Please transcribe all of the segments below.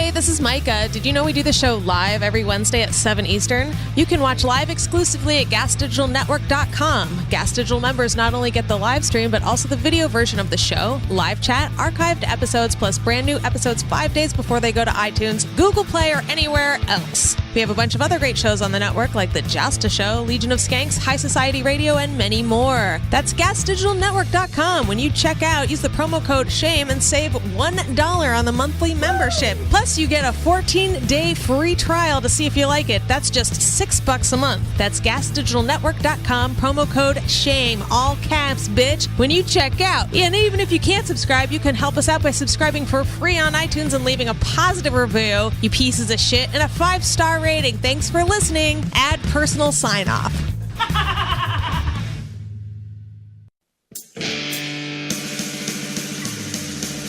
Hey, this is Micah. Did you know we do the show live every Wednesday at 7 Eastern? You can watch live exclusively at gasdigitalnetwork.com. Gas Digital members not only get the live stream, but also the video version of the show, live chat, archived episodes, plus brand new episodes 5 days before they go to iTunes, Google Play, or anywhere else. We have a bunch of other great shows on the network, like The Josta Show, Legion of Skanks, High Society Radio, and many more. That's gasdigitalnetwork.com. When you check out, use the promo code SHAME and save $1 on the monthly membership. Plus, you get a 14-day free trial to see if you like it. That's just $6 a month. That's gasdigitalnetwork.com, promo code SHAME, all caps, bitch, when you check out. And even if you can't subscribe, you can help us out by subscribing for free on iTunes and leaving a positive review, you pieces of shit, and a 5-star rating. Thanks for listening. Add personal sign-off.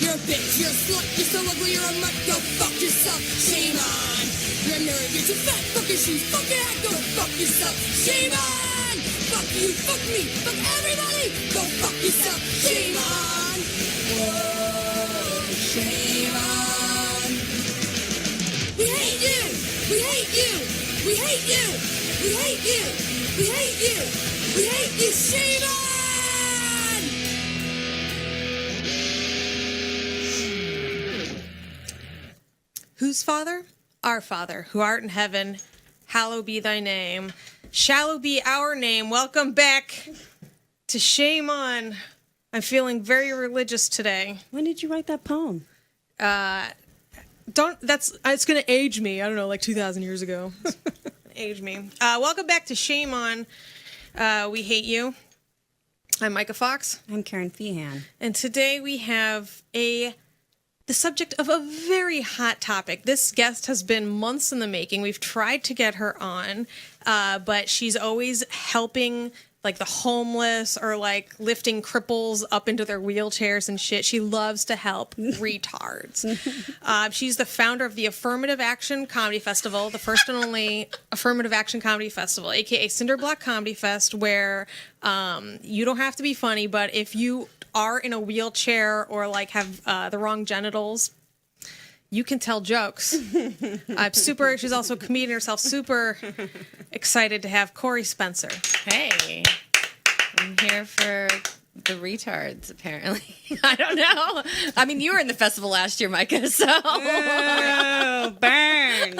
You're a bitch, you're a slut, you're so ugly, you're a mutt, go fuck yourself, shame on. You're a nerd, you're too fat, fuck your shoes, fuck your hat, go fuck yourself, shame on. Fuck you, fuck me, fuck everybody, go fuck yourself, shame on. Whoa, shame on. We hate you, we hate you, we hate you, we hate you, we hate you, we hate you, shame on. Whose Father? Our Father, who art in heaven, hallowed be thy name. Shall be our name. Welcome back to Shame On. I'm feeling very religious today. When did you write that poem? It's gonna age me. I don't know, like 2,000 years ago. Age me. Welcome back to Shame On. We hate you. I'm Micah Fox. I'm Karen Feehan. And today we have the subject of a very hot topic. This guest has been months in the making. We've tried to get her on, but she's always helping like the homeless or like lifting cripples up into their wheelchairs and shit. She loves to help retards. She's the founder of the Affirmative Action Comedy Festival, the first and only Affirmative Action Comedy Festival, aka Cinderblock Comedy Fest, where you don't have to be funny, but if you are in a wheelchair or like have the wrong genitals, you can tell jokes. She's also a comedian herself. Super excited to have Coree Spencer. Hey, I'm here for the retards, apparently. I don't know. I mean, you were in the festival last year, Micah, so. Oh, burn.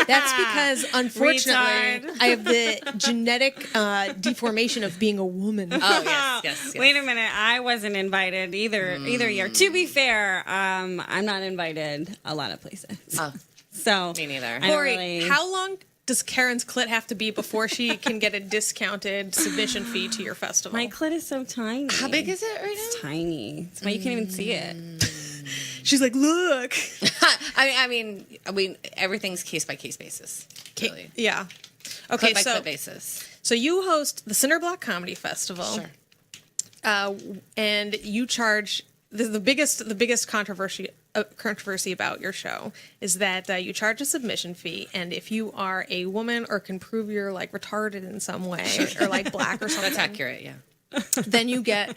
That's because, unfortunately, I have the genetic deformation of being a woman. Oh, yes. Wait a minute. I wasn't invited either year. To be fair, I'm not invited a lot of places. Oh, so me neither. Corey, how long does Karen's clit have to be before she can get a discounted submission fee to your festival? My clit is so tiny. How big is it right now? It's tiny. That's why you can't even see it. She's like, look. I mean, everything's case-by-case basis. Really. Yeah. Okay, Clip-by-clip basis. So you host the Cinderblock Comedy Festival. Sure. And you charge the biggest controversy about your show is that you charge a submission fee, and if you are a woman or can prove you're like retarded in some way or like black or something, That's accurate. Yeah. then you get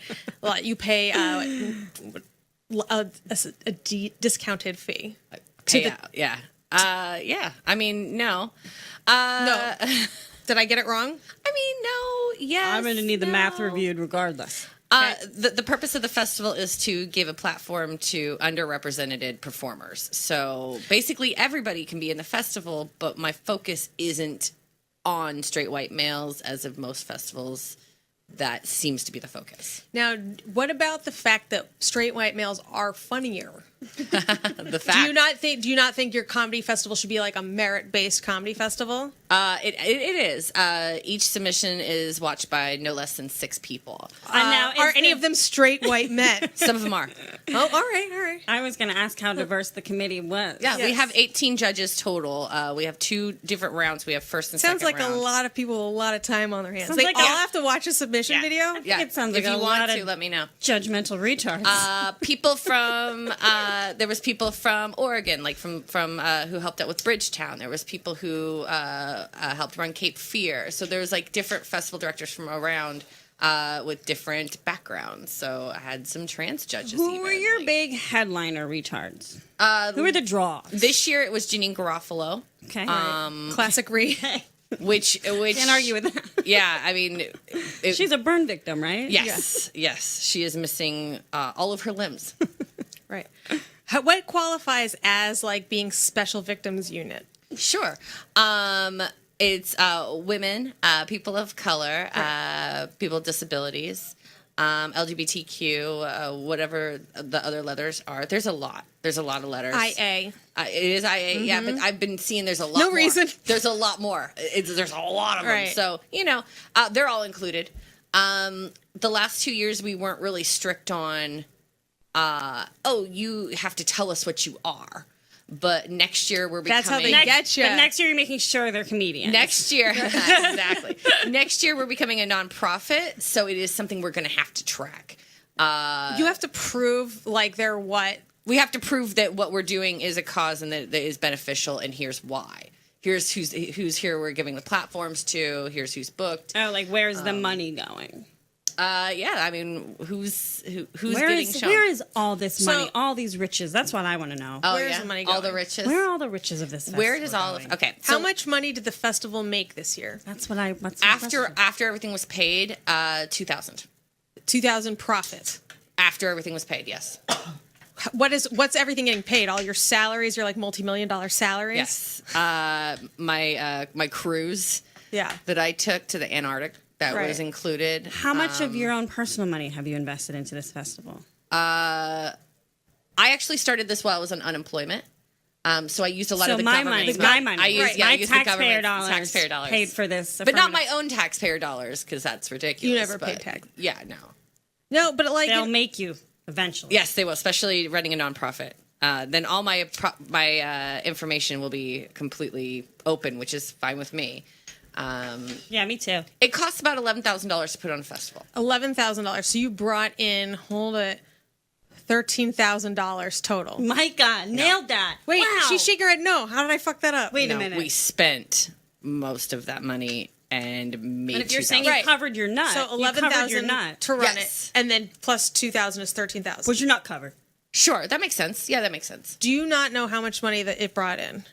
you pay a discounted fee. Yeah. I mean, no. No. Did I get it wrong? I mean, no. Yes. I'm going to need the math no. reviewed regardless. The purpose of the festival is to give a platform to underrepresented performers. So basically everybody can be in the festival, but my focus isn't on straight white males, as of most festivals. That seems to be the focus. Now, what about the fact that straight white males are funnier? The fact. Do you not think your comedy festival should be like a merit-based comedy festival? It is. Each submission is watched by no less than 6 people. Now, are any of them straight white men? Some of them are. Oh, all right. I was going to ask how diverse the committee was. Yeah, Yes. we have 18 judges total. We have 2 different rounds. We have first and Sounds second like rounds. a lot of people with a lot of time on their hands. Sounds They like all a- have to watch a submission video? Yeah. It sounds if like you a want lot to, of let me know. judgmental retards. People from there was people from Oregon, like from who helped out with Bridgetown. There was people who helped run Cape Fear. So there was like different festival directors from around with different backgrounds. So I had some trans judges. Who even, were your like- big headliner retards? Who were the draws? This year it was Janine Garofalo. Okay. Classic Ree. Which Can't argue with that. Yeah, I mean, She's a burn victim, right? yes, she is missing all of her limbs. Right. What qualifies as like being special victims unit? Sure. It's women, people of color, people with disabilities, LGBTQ, whatever the other letters are. There's a lot. There's a lot of letters. IA. It is IA, yeah, but I've been seeing there's a lot No more. reason. There's a lot more. There's a lot of them. Right. So, they're all included. The last 2 years, we weren't really strict on, you have to tell us what you are. But next year, we're becoming... That's how they get you. But next year, you're making sure they're comedians. Next year, exactly. Next year, we're becoming a nonprofit, so it is something we're going to have to track. You have to prove like they're what? We have to prove that what we're doing is a cause and that is beneficial, and here's why. Here's who's here. We're giving the platforms to. Here's who's booked. Oh, like where's the money going? Yeah. I mean, who's getting shown? Where is all this money? So- all these riches? That's what I want to know. Oh, Where's yeah? the money All the going? riches. Where are all the riches of this? Where does festival all going? of? Okay. How So much money did the festival make this year? That's what I. That's my question. after everything was paid, 2,000. 2,000 profit. After everything was paid, yes. What's everything getting paid? All your salaries, your like multi-million-dollar salaries? Yes. My cruise Yeah. that I took to the Antarctic that Right. was included. How much of your own personal money have you invested into this festival? I actually started this while I was on unemployment. So I used a lot So of the my government. money, my money, I used, Right. yeah, I my used the taxpayer government's dollars, taxpayer dollars paid for this, but not my affirmative- own taxpayer dollars because that's ridiculous. You never but, paid tax. Yeah, no. No, but like They'll make you eventually. Yes, they will, especially running a nonprofit. Then all my information will be completely open, which is fine with me. Yeah, me too. It costs about $11,000 to put on a festival. $11,000. So you brought in, $13,000 total. My God, nailed that. Wait, wow. she's shaking her head. No, how did I fuck that up? Wait a No, minute. we spent most of that money and made. But if you're saying 2,000. you covered your nut, So you covered your 11,000 nut. to run Yes. it, and then plus 2,000 is 13,000. Was your nut covered? Sure, that makes sense. Yeah, that makes sense. Do you not know how much money that it brought in?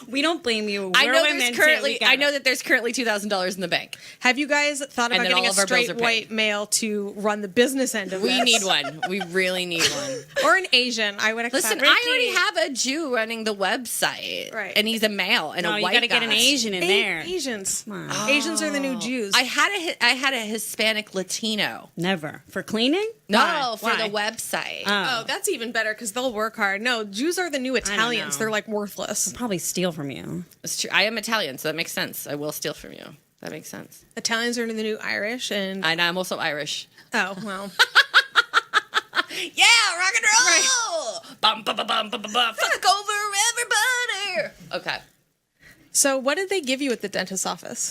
We don't blame you. I We're know women, there's too. currently. We got I know it. that there's currently $2,000 in the bank. Have you guys thought And about then getting all a of our bills straight are paid. white male to run the business end of We this? need one. We really need one. Or an Asian. I would accept. Listen, I already have a Jew running the website, Right. And he's a male and No, a you white got to get guy. an Asian in there. Asians. on. Asians are the new Jews. I had a Hispanic Latino. Never. For cleaning? No, Why? for Why? the website. Oh, that's even better because they'll work hard. No, Jews are the new Italians. know. They're like worthless. Probably steal from you. It's true. I am Italian, so that makes sense. I will steal from you. That makes sense. Italians are the new Irish, and And I'm also Irish. oh well. Yeah, rock and roll. Bum, bum, bum, bum, bum, bum, bum. Fuck over everybody. Okay. So what did they give you at the dentist's office?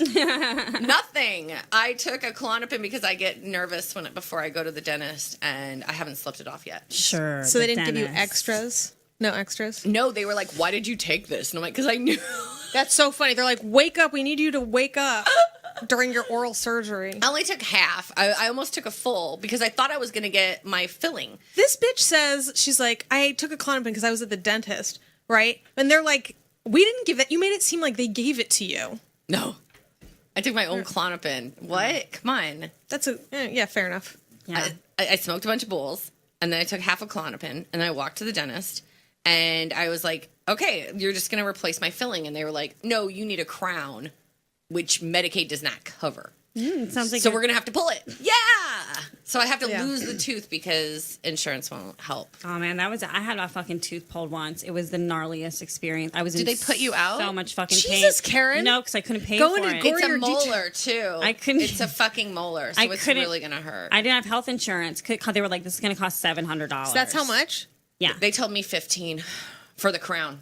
Nothing. I took a Klonopin because I get nervous before I go to the dentist, and I haven't slept it off yet. Sure. So they the didn't give you dentist. extras? No extras? No, they were like, "Why did you take this?" And I'm like, "Because I knew." That's so funny. They're like, wake up. We need you to wake up during your oral surgery. I only took half. I almost took a full because I thought I was going to get my filling. This bitch says, she's like, I took a Klonopin because I was at the dentist, right? And they're like, we didn't give that. You made it seem like they gave it to you. No, I took my own Klonopin. What? Come on. That's yeah, fair enough. Yeah. I smoked a bunch of bowls, and then I took half a Klonopin, and then I walked to the dentist, and I was like, okay, you're just going to replace my filling. And they were like, no, you need a crown, which Medicaid does not cover. It sounds like So we're going to have to pull it. Yeah. So I have to Yeah. lose the tooth because insurance won't help. Oh man, I had my fucking tooth pulled once. It was the gnarliest experience. I was Did in they put you out? so much fucking pain. Jesus, Karen. No, because I couldn't pay Go for into it. gore- It's a your molar, too. I couldn't- It's a fucking molar, so I it's couldn't- really going to hurt. I didn't have health insurance. They were like, "This is going to cost $700." So that's how much? Yeah. They told me 15 for the crown.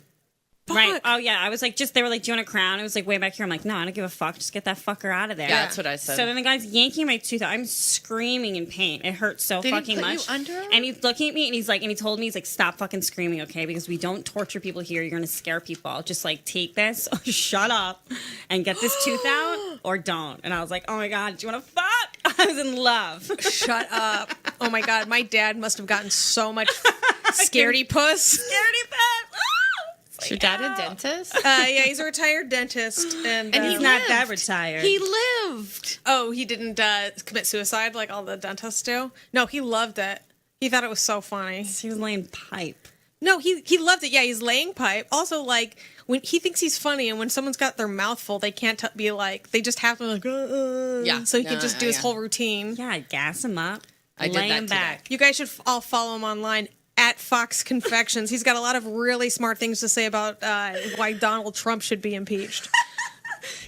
Right. Fuck. Oh yeah. I was like, they were like, "Do you want a crown?" It was like way back here. I'm like, "No, I don't give a fuck. Just get that fucker out of there." Yeah, that's what I said. So then the guy's yanking my tooth out. I'm screaming in pain. It hurts so Did he fucking put you much. under? And he's looking at me and he told me, "Stop fucking screaming, okay? Because we don't torture people here. You're gonna scare people. Just like take this, shut up, and get this tooth out." or don't. And I was like, oh my God, do you want to fuck? I was in love. Shut up. Oh my God. My dad must have gotten so much scaredy puss. Scaredy puss. Is your dad a dentist? Yeah, he's a retired dentist. And He's not that retired. He lived. oh, he didn't commit suicide like all the dentists do? No, he loved it. He thought it was so funny. He was laying pipe. No, he loved it. Yeah, he's laying pipe. Also, like, when he thinks he's funny, and when someone's got their mouth full, they can't be like, they just have to like, Yeah. so he can just do his yeah. whole routine. Yeah, gas him up. I did lay that him today. back. You guys should all follow him online at Fox Confections. He's got a lot of really smart things to say about why Donald Trump should be impeached.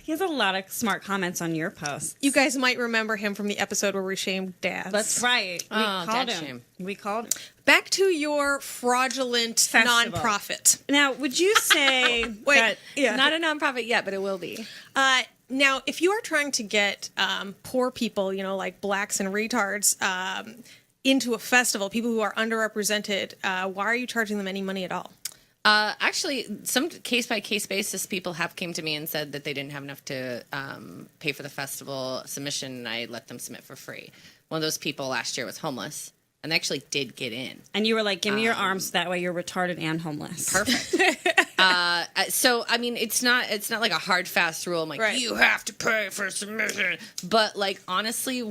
He has a lot of smart comments on your posts. You guys might remember him from the episode where we shamed dads. That's right. We Oh, called dad him. shame. We called him. Back to your fraudulent Festival. nonprofit. Now, would you say Wait, that yeah. Not a nonprofit yet, but it will be. Now, if you are trying to get poor people, like blacks and retards, into a festival, people who are underrepresented, why are you charging them any money at all? Actually, some case-by-case basis, people have came to me and said that they didn't have enough to pay for the festival submission, and I let them submit for free. One of those people last year was homeless, and they actually did get in. And you were like, give me your arms, that way you're retarded and homeless. Perfect. So, I mean, it's not like a hard, fast rule. I'm like, Right. you have to pay for submission. But, like, honestly,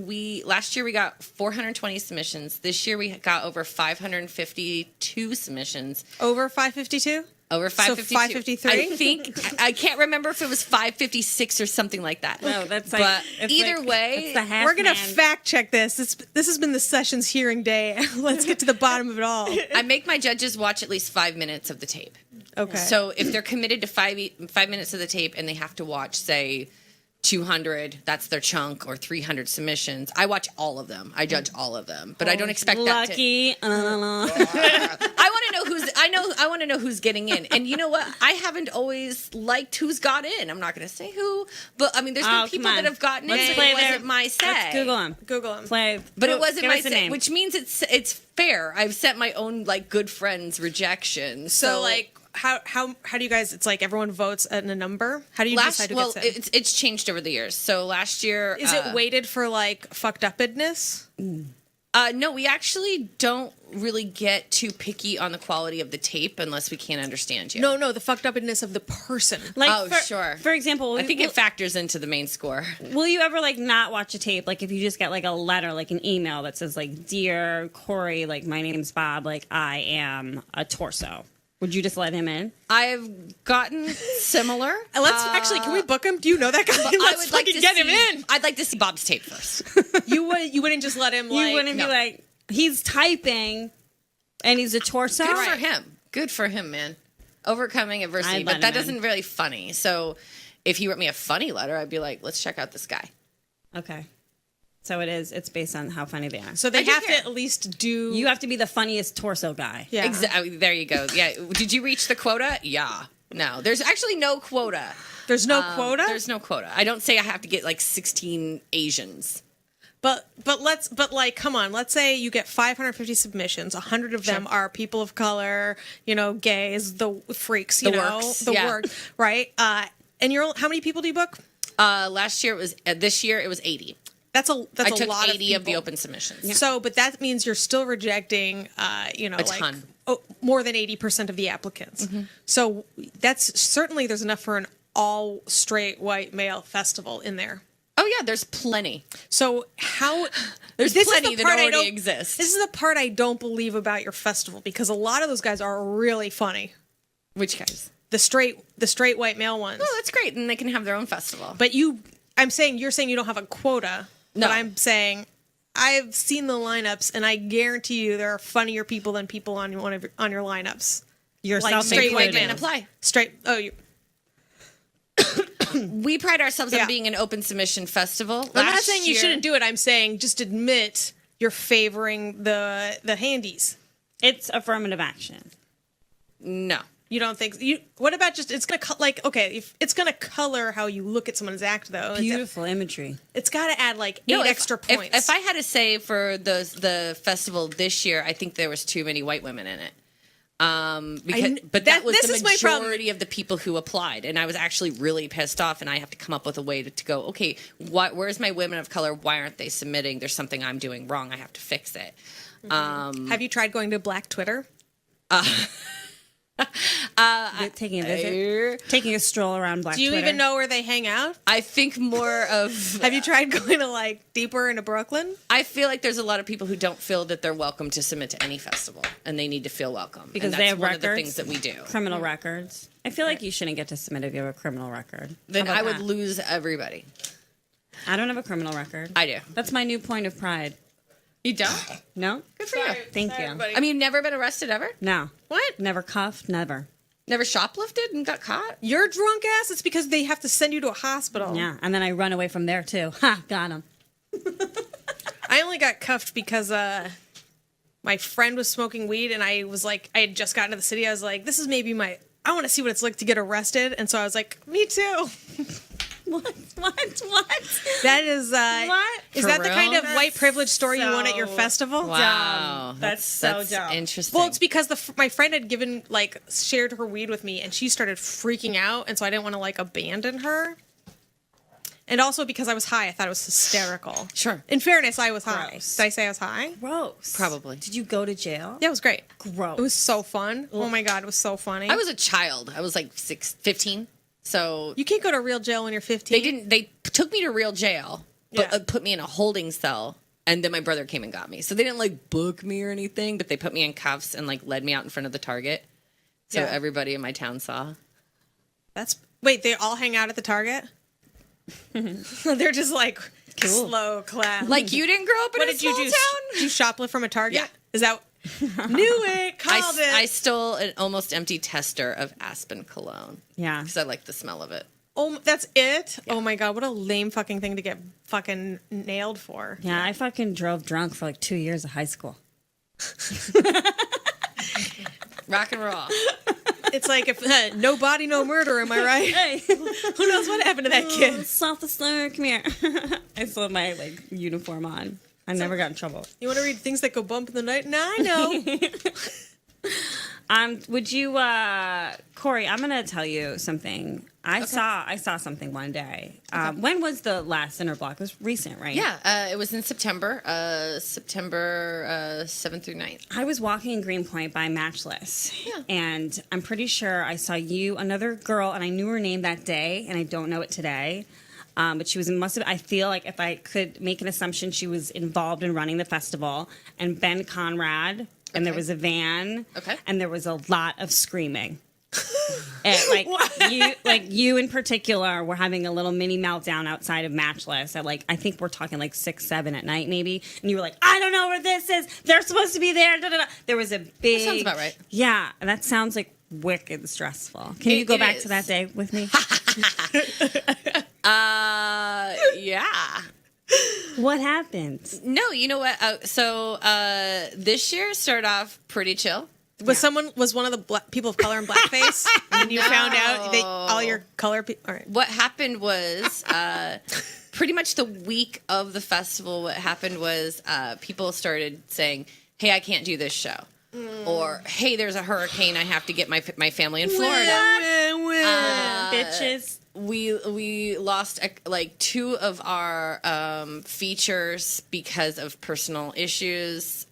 last year we got 420 submissions. This year we got over 552 submissions. Over 552? Over 552. 553? I think, I can't remember if it was 556 or something like that. No, that's like, But it's either like- way, it's the half We're going to man. fact check this. This has been the session's hearing day. Let's get to the bottom of it all. I make my judges watch at least 5 minutes of the tape. Okay. So if they're committed to 5 minutes of the tape and they have to watch, say, 200, that's their chunk, or 300 submissions, I watch all of them. I judge all of them, but I don't expect that to. Lucky. I want to know who's. I want to know who's getting in. And you know what? I haven't always liked who's got in. I'm not going to say who, but I mean, there's been Oh, people come on. that have gotten Let's in. play It wasn't their- my say. Let's Google him. Google him. Play. But it wasn't Give my us a say, name. which means it's fair. I've sent my own like good friends rejection. So, like, how do you guys, it's like everyone votes at a number? How do you decide who gets in? it's changed over the years. So last year, Is it weighted for, like, fucked upness? no, we actually don't really get too picky on the quality of the tape unless we can't understand you. No, the fucked upness of the person. Like, Oh, for, sure. For example, I think it factors into the main score. will you ever like not watch a tape? Like if you just get like a letter, like an email that says like, "Dear Corey, like my name's Bob, like I am a torso." Would you just let him in? I've gotten similar. Let's actually, can we book him? Do you know that guy? Let's fucking get him in. I'd like to see Bob's tape first. You wouldn't just let him, like... You wouldn't no. be like, he's typing, and he's a torso. Good for him. Good for him, man. Overcoming adversity. I'd But let that him in. isn't really funny. So if he wrote me a funny letter, I'd be like, let's check out this guy. Okay. So it's based on how funny they are. So they I do have to care. at least do... You have to be the funniest torso guy. Yeah. There you go. Yeah. Did you reach the quota? Yeah. No. There's actually no quota. There's no quota? There's no quota. I don't say I have to get like 16 Asians. But like, come on. Let's say you get 550 submissions. 100 of them are people of color, gays, the freaks, The works, the yeah. work, right? And how many people do you book? Last year it was. This year it was 80. That's a I took lot 80 of of the people. open submissions. So, but that means you're still rejecting, like ton. more than 80% of the applicants. So that's certainly there's enough for an all straight white male festival in there. Oh yeah, there's plenty. So how There's this is plenty the that part I already don't- exist. This is the part I don't believe about your festival because a lot of those guys are really funny. Which guys? The straight white male ones. Oh, that's great. And they can have their own festival. But you're saying you don't have a quota. No. But I'm saying I've seen the lineups and I guarantee you there are funnier people than people on your lineups. Yourself straight white included. men apply. Straight. Oh, you. We pride ourselves Yeah. on being an open submission festival. I'm not saying you shouldn't do it. I'm saying just admit you're favoring the handies. It's affirmative action. No. You don't think you? What about just it's gonna if it's gonna color how you look at someone's act though. Beautiful imagery. It's got to add like 8 No, extra points. If I had to say for the festival this year, I think there was too many white women in it. But that was this is the my problem. majority of the people who applied, and I was actually really pissed off. And I have to come up with a way to go. Okay, where's my women of color? Why aren't they submitting? There's something I'm doing wrong. I have to fix it. Have you tried going to Black Twitter? Taking a visit, taking a stroll around Black Do you Twitter. even know where they hang out? I think more of. Have you tried going to like deeper into Brooklyn? I feel like there's a lot of people who don't feel that they're welcome to submit to any festival, and they need to feel welcome Because and they that's have one records? of the things that we do. criminal records? I feel like you shouldn't get to submit if you have a criminal record. Then How about I would that? lose everybody. I don't have a criminal record. I do. That's my new point of pride. You don't? No? Good for you. Thank you. I mean, you've never been arrested ever? No. What? Never cuffed, never. Never shoplifted and got caught? You're drunk ass? It's because they have to send you to a hospital. Yeah, and then I run away from there too. Ha, got him. I only got cuffed because my friend was smoking weed, and I was like, I had just gotten to the city. I was like, this is maybe I want to see what it's like to get arrested. And so I was like, me too. What? That is, What? is For that the real? kind of white privilege story you want at your so festival? Wow. That's so dumb. Interesting. Well, it's because my friend had shared her weed with me, and she started freaking out, and so I didn't want to like abandon her. And also because I was high, I thought it was hysterical. Sure. In fairness, I was high. Gross. Did I say I was high? Gross. Probably. Did you go to jail? Yeah, it was great. Gross. It was so fun. Oh my God, it was so funny. I was a child. I was like 15. So You can't go to real jail when you're 15. they took me to real jail, but Yeah. put me in a holding cell. And then my brother came and got me. So they didn't like book me or anything, but they put me in cuffs and like led me out in front of the Target. So Yeah. everybody in my town saw. Wait, they all hang out at the Target? They're just like slow clap. Like you didn't grow up in what a did small you do? town? Did you shoplift from a Target? Yeah. Is that knew it? Called it. I stole an almost empty tester of Aspen cologne Yeah. because I like the smell of it. Oh, that's it? Oh my God, what a lame fucking thing to get fucking nailed for. Yeah, I fucking drove drunk for like 2 years of high school. Rock and roll. It's like if no body, no murder. Am I right? Hey, Who knows what happened to that kid? South the Slur, come here. I still have my like uniform on. I never got in trouble. You want to read things that go bump in the night? Nah, I know. Would you, Corey? I'm gonna tell you something. I saw something one day. When was the last Inner Block? It was recent, right? Yeah, it was in September, September 7th through 9th. I was walking in Greenpoint by Matchless, and I'm pretty sure I saw you, another girl, and I knew her name that day, and I don't know it today. But she must have. I feel like if I could make an assumption, she was involved in running the festival. And Ben Conrad, and there was a van, and there was a lot of screaming. And you in particular were having a little mini meltdown outside of Matchless at I think we're talking 6, 7 at night maybe, and you were like, I don't know where this is. They're supposed to be there. Da, da, da. There was a big. That sounds about right. Yeah, and that sounds wicked stressful. Can you go back to that day with me? Yeah. What happened? No, you know what? This year started off pretty chill. Was one of the people of color in blackface, and you found out all your color people? All right. What happened was pretty much the week of the festival. What happened was people started saying, "Hey, I can't do this show," or "Hey, there's a hurricane. I have to get my family in Florida." Bitches. We lost 2 of our features because of personal issues.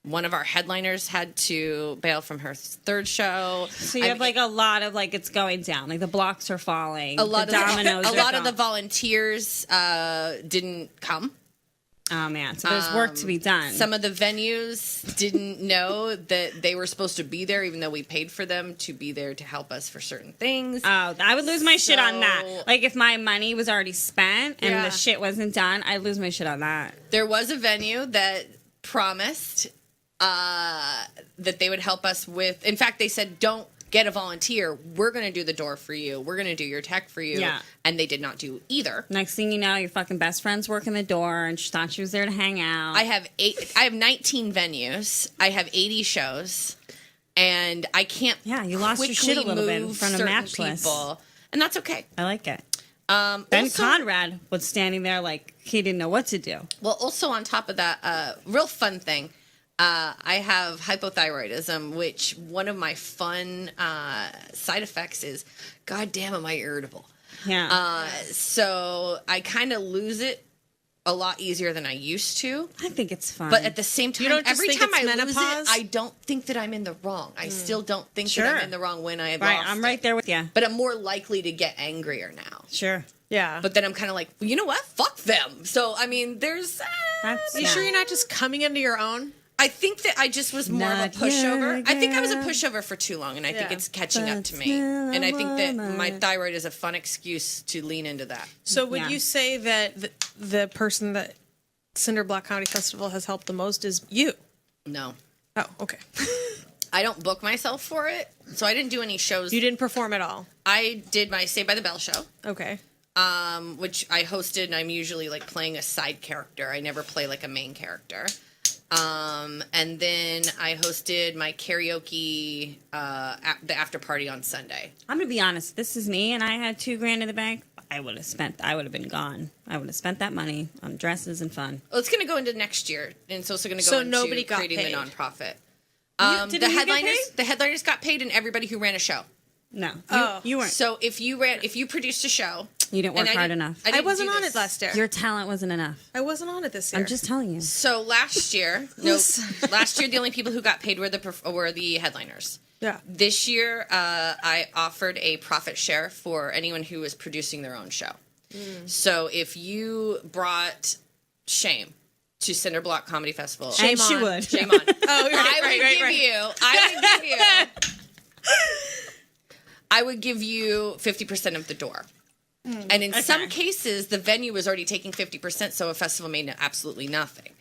One of our headliners had to bail from her third show. So you have a lot of it's going down. The blocks are falling. A lot the dominoes. of a lot of the volunteers didn't come. Oh man! So there's work to be done. Some of the venues didn't know that they were supposed to be there, even though we paid for them to be there to help us for certain things. Oh, I would lose my shit on that. If my money was already spent and the shit wasn't done, I'd lose my shit on that. There was a venue that promised that they would help us with. In fact, they said, "Don't get a volunteer. We're going to do the door for you. We're going to do your tech for you." Yeah. And they did not do either. Next thing you know, your fucking best friend's working the door, and she thought she was there to hang out. I have 19 venues. I have 80 shows, and I can't. Yeah, you lost your shit a little bit in move front of certain Matchless. people, and that's okay. I like it. Ben Also- Conrad was standing there he didn't know what to do. Well, also on top of that, real fun thing. I have hypothyroidism, which one of my fun side effects is, God damn, am I irritable? Yeah. So I kind of lose it a lot easier than I used to. I think it's fun. But at the same time, don't just every think time it's I lose menopause? it, I don't think that I'm in the wrong. I still don't think Sure. that I'm in the wrong when I have right, lost I'm right it. there with you. But I'm more likely to get angrier now. Sure. Yeah. But then I'm kind of like, well, you know what? Fuck them. So, I mean, there's... You sure you're not just coming into your own? I think that I just was more Not of a pushover. yet I think I was a again. pushover for too long, and I think Yeah. it's catching up to But me. still And I think that a my woman. thyroid is a fun excuse to lean into that. So would Yeah. you say that the person that Cinder Block Comedy Festival has helped the most is you? No. Oh, okay. I don't book myself for it, so I didn't do any shows. You didn't perform at all. I did my Saved by the Bell show, Okay. which I hosted, and I'm usually like playing a side character. I never play like a main character. And then I hosted my karaoke, the after party on Sunday. I'm gonna be honest. This is me, and I had $2,000 in the bank. I would have been gone. I would have spent that money on dresses and fun. Well, it's going to go into next year, and it's also going to go So into nobody got creating paid. the nonprofit. Didn't The you get headliners, paid? the headliners got paid, and everybody who ran a show. No, Oh. you weren't. So if you produced a show, You didn't work and hard enough. I didn't wasn't do on this. it last year. Your talent wasn't enough. I wasn't on it this year. I'm just telling you. So last year, last year the only people who got paid were the headliners. Yeah. This year, I offered a profit share for anyone who was producing their own show. So if you brought Shame to Cinder Block Comedy Festival, And she on. would. shame on. Oh, I would give you 50% of the door. And in some cases, the venue was already taking 50%, so a festival made absolutely nothing.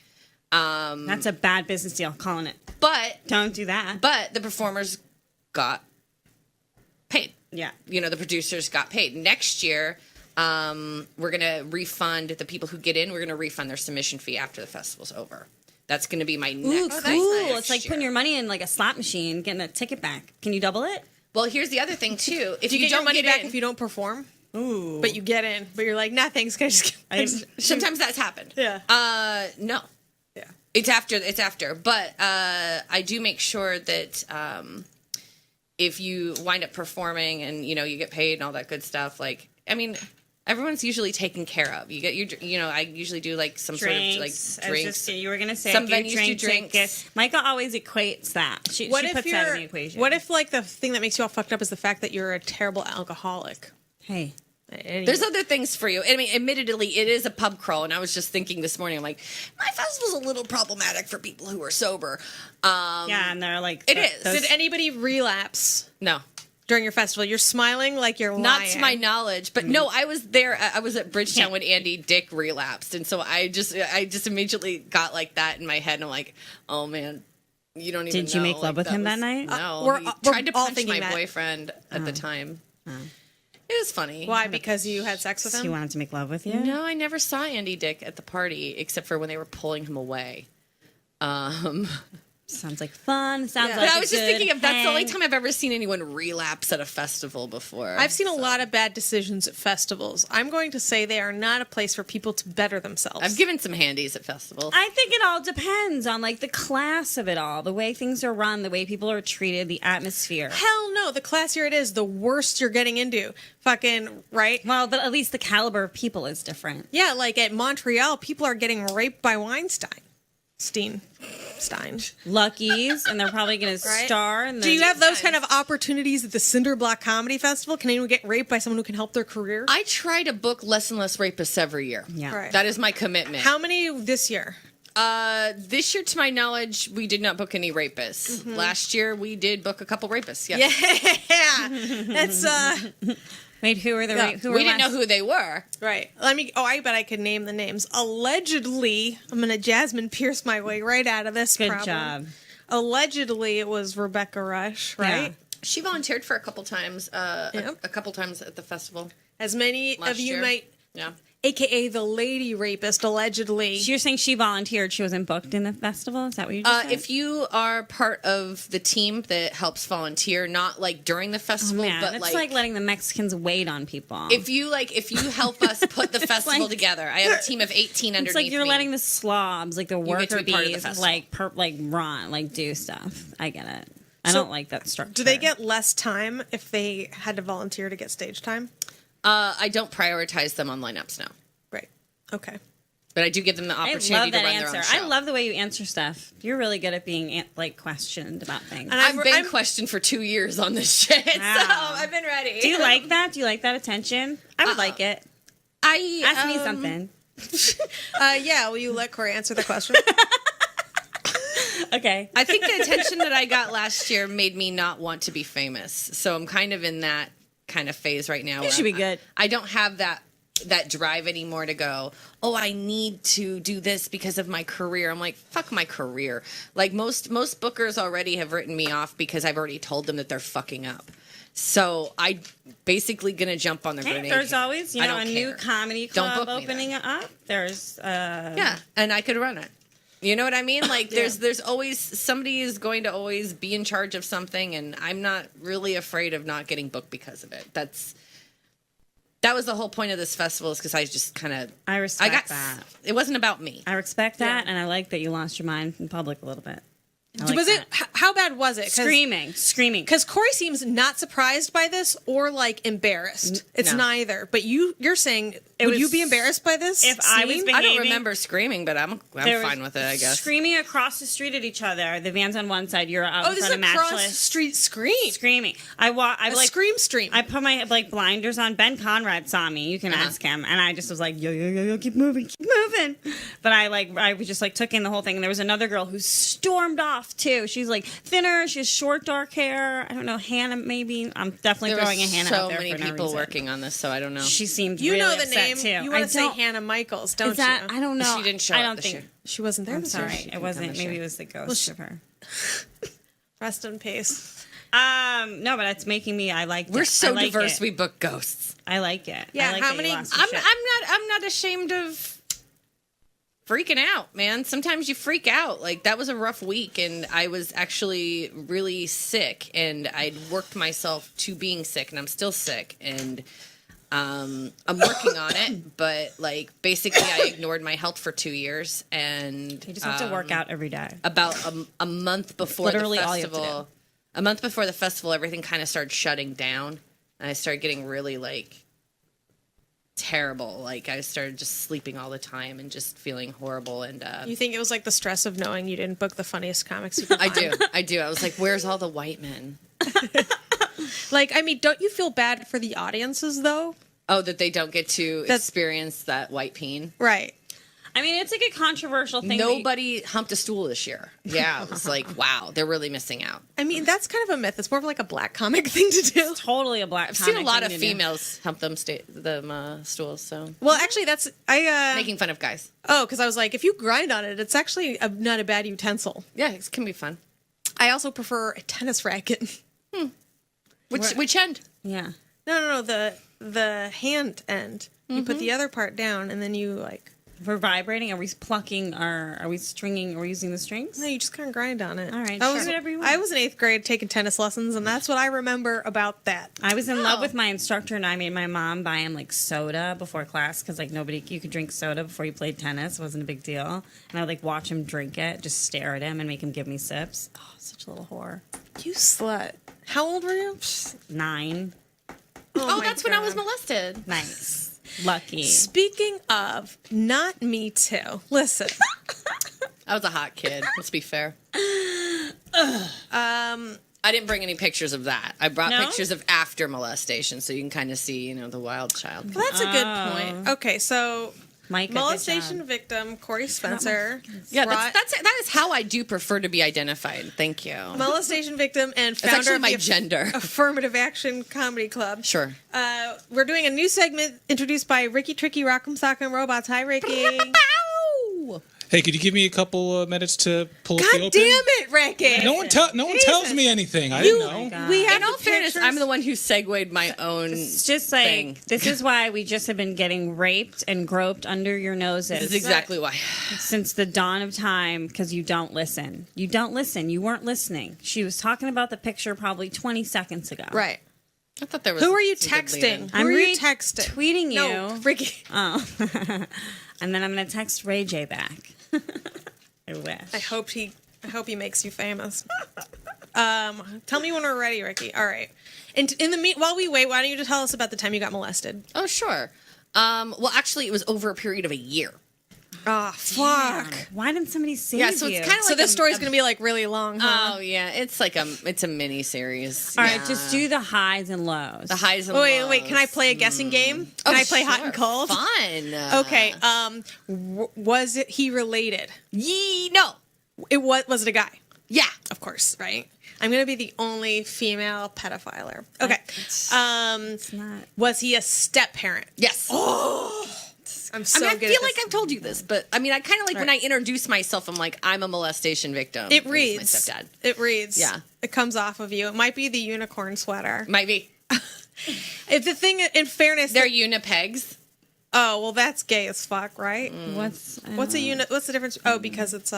That's a bad business deal. Calling it. But Don't do that. the performers got paid. Yeah. You know, the producers got paid. Next year, we're going to refund the people who get in. We're going to refund their submission fee after the festival's over. That's going to be my Ooh, next. cool. next It's like year. putting your money in like a slot machine, getting a ticket back. Can you double it? Well, here's the other thing too. If Do you get your don't money get back in, if you don't perform? Ooh. But you get in. But you're like, nah, thanks. Can I just sometimes that's happened. Yeah. No. Yeah. It's after. But I do make sure that if you wind up performing and you get paid and all that good stuff, like everyone's usually taken care of. You get your I usually do like some drinks. sort of I was drinks. just, you were gonna say Some your venues do drink drinks. ticket. Micah always equates that. She puts that in the equation. What if like the thing that makes you all fucked up is the fact that you're a terrible alcoholic? Hey, Anyway. There's other things for you. I mean, admittedly, it is a pub crawl, and I was just thinking this morning, I'm like, my festival's a little problematic for people who are sober. yeah, and they're like, It is. Did anybody relapse No. during your festival? You're smiling like you're Not lying. to my knowledge, but no, I was there. I was at Bridgetown when Andy Dick relapsed, and so I just immediately got like that in my head, and I'm like, oh man, you don't even. Did you know. make love Like, with him that was- night? No, we're- he we're tried to all punch thinking my that. boyfriend at the time. It was funny. Why? Because you had sex with He him? wanted to make love with you. No, I never saw Andy Dick at the party except for when they were pulling him away. Sounds like fun. Sounds Yeah. like. But I a was just good thinking if that's the only hang. time I've ever seen anyone relapse at a festival before. I've seen a lot of bad decisions at festivals. I'm going to say they are not a place for people to better themselves. I've given some handies at festivals. I think it all depends on like the class of it all, the way things are run, the way people are treated, the atmosphere. Hell no. The classier it is, the worse you're getting into. Fucking, right? Well, but at least the caliber of people is different. Yeah, like at Montreal, people are getting raped by Weinstein. Stein. Luckies, and they're probably going to Right? star. And Do you have those kind of opportunities at the Cinder Block Comedy Festival? Can anyone get raped by someone who can help their career? I try to book less and less rapists every year. Yeah. Right. That is my commitment. How many this year? This year, to my knowledge, we did not book any rapists. Last year, we did book a couple rapists. Yes. Yeah. That's Wait, who are the Yeah. who were We didn't know last- who they were. right. I bet I could name the names. Allegedly, I'm gonna Jasmine Pierce my way right out of this Good problem. job. Allegedly, it was Rebecca Rush, right? Yeah. She volunteered for a couple times. Yep. A couple times at the festival. As many Last of you year. might Yeah. AKA the lady rapist, allegedly. So you're saying she volunteered, she wasn't booked in the festival? Is that what you just said? If you are part of the team that helps volunteer, not like during the festival, Man, but it's like letting the Mexicans wait on people. if you help us put the festival like- together. I have a team of 18 underneath it's like you're me. letting the slobs, like the get to worker be part of the bees, festival. like run, like do stuff. I get it. I So, don't like that structure. Do they get less time if they had to volunteer to get stage time? I don't prioritize them on lineups now, Right. Okay. but I do give them the I opportunity love to that run answer. their own show. I love the way you answer stuff. You're really good at being like questioned about things. And I've been I'm- questioned for 2 years on this shit, Wow. so I've been ready. Do you like that? Do you like that attention? I would like it. Ask me something. Yeah, will you let Corey answer the question? Okay. I think the attention that I got last year made me not want to be famous. So I'm kind of in that kind of phase right now. You should be good. I don't have that drive anymore to go, oh, I need to do this because of my career. I'm like, fuck my career. Like most bookers already have written me off because I've already told them that they're fucking up. So I basically gonna jump on the Hey, grenade. there's always, I a don't new care. comedy Don't club book me opening up. There's Yeah, and I could run it. You know what I mean? Like there's always somebody is going to always be in charge of something, and I'm not really afraid of not getting booked because of it. That was the whole point of this festival, is because I just kind of I respect that. It wasn't about me. I respect that, and I like that you lost your mind in public a little bit. I like Was that. how bad was it? Screaming. Because Corey seems not surprised by this or like embarrassed. It's no. neither. But you're saying, would was- you be embarrassed by this? If I was scene? being- I don't behaving- remember screaming, but I'm There was fine with it, I guess. Screaming across the street at each other. The van's on one side. You're out Oh, in this is front a of cross Matchless. street scream. Screaming. I A scream stream. I put my like blinders on. Ben Conrad saw me. You can ask him, and I just was like, yo, keep moving. But I just like took in the whole thing. And there was another girl who stormed off too. She's like thinner. She has short dark hair. I don't know, Hannah maybe. I'm definitely There throwing a was Hannah so out there many for no people reason. working on this, so I don't know. She seemed You really know the upset, name. too. You want I to say don't- Hannah Michaels, don't Is that? you? I don't know. She didn't show I up don't this think. year. She wasn't there I'm this sorry. year. It come wasn't. this Maybe year. it was the ghost of her. Rest in peace. No, but it's making me. I like. We're so I like diverse. It. We book ghosts. I like it. Yeah, I like how that you many- lost your I'm shit. not ashamed of freaking out, man. Sometimes you freak out. Like that was a rough week, and I was actually really sick, and I'd worked myself to being sick, and I'm still sick, and I'm working on it. But like basically, I ignored my health for 2 years, and You just have to work out every day. about a month before Literally the all you have to festival. A month before the festival, everything kind of started shutting down, and I started getting really like terrible. Like I started just sleeping all the time and just feeling horrible. And You think it was like the stress of knowing you didn't book the funniest comics you could I do. I was like, "Where's all the white men?" Like, I mean, don't you feel bad for the audiences though? Oh, that they don't get to That's- experience that white peen. Right. I mean, it's like a controversial thing. Nobody humped a stool this year. Yeah, it was like, wow, they're really missing out. I mean, that's kind of a myth. It's more of like a black comic thing to do. Totally a black. I've seen a lot of females hump them stools. So Well, actually, that's making fun of guys. because I was like, if you grind on it, it's actually not a bad utensil. Yeah, it can be fun. I also prefer a tennis racket. Which end? Yeah. No, the hand end. You put the other part down, and then you like. We're vibrating. Are we plucking? Are we stringing? Are we using the strings? No, you just kind of grind on it. All right, I sure. was, Whatever you want. I was in 8th grade taking tennis lessons, and that's what I remember about that. I was in love with my instructor, and I made my mom buy him like soda before class because like you could drink soda before you played tennis. It wasn't a big deal. And I would like watch him drink it, just stare at him, and make him give me sips. Oh, such a little whore. You slut. How old were you? 9. Oh, my that's when I was God. molested. Nice. Lucky. Speaking of, not me too. Listen. I was a hot kid. Let's be fair. I didn't bring any pictures of that. I brought No? pictures of after molestation, so you can kind of see, the wild child. Well, that's a good point. Okay, so Mike, molestation victim Corey Spencer. Yeah, brought- that is how I do prefer to be identified. Thank you. molestation victim and That's founder actually of my the gender. Affirmative Action Comedy Club. Sure. We're doing a new segment introduced by Ricky Tricky Rock'em Sock'em Robots. Hi, Ricky. Hey, could you give me a couple minutes to pull up the God open? damn it, Ricky! No one tells me anything. I didn't know. We have In all the fairness, pictures. I'm the one who segued my own. It's just like thing. this is why we just have been getting raped and groped under your noses. This is exactly why. Since the dawn of time, because you don't listen. You don't listen. You weren't listening. She was talking about the picture probably 20 seconds ago. Right. I thought there was. Who are you some good texting? lead-in. Who are you texting? Tweeting you. No, Ricky. Oh. And then I'm going to text Ray J back. I wish. I hope he makes you famous. Tell me when we're ready, Ricky. All right. And in the while we wait, why don't you just tell us about the time you got molested? Oh, sure. Well, actually, it was over a period of a year. Oh, fuck. Why didn't somebody save Yeah, so it's you? kind of So like this story's going to be like really long, huh? Oh yeah, it's like it's a mini series. All right, just do the highs and lows. the highs and Oh, lows. wait. Can I play a guessing game? Can I play hot and cold? Fun. Okay. Was it he related? No. It was it a guy? Yeah. Of course, right? I'm going to be the only female pedophiler. Okay. It's not. Was he a step parent? Yes. I'm so I good feel at like this. I've told you this, but I mean, I kind of like when I introduce myself, I'm like, I'm a molestation victim. It This is reads. my stepdad. It reads. Yeah. It comes off of you. It might be the unicorn sweater. Might be. If the thing, in fairness, They're unipegs. oh well, that's gay as fuck, right? What's What's the difference? Oh, because it's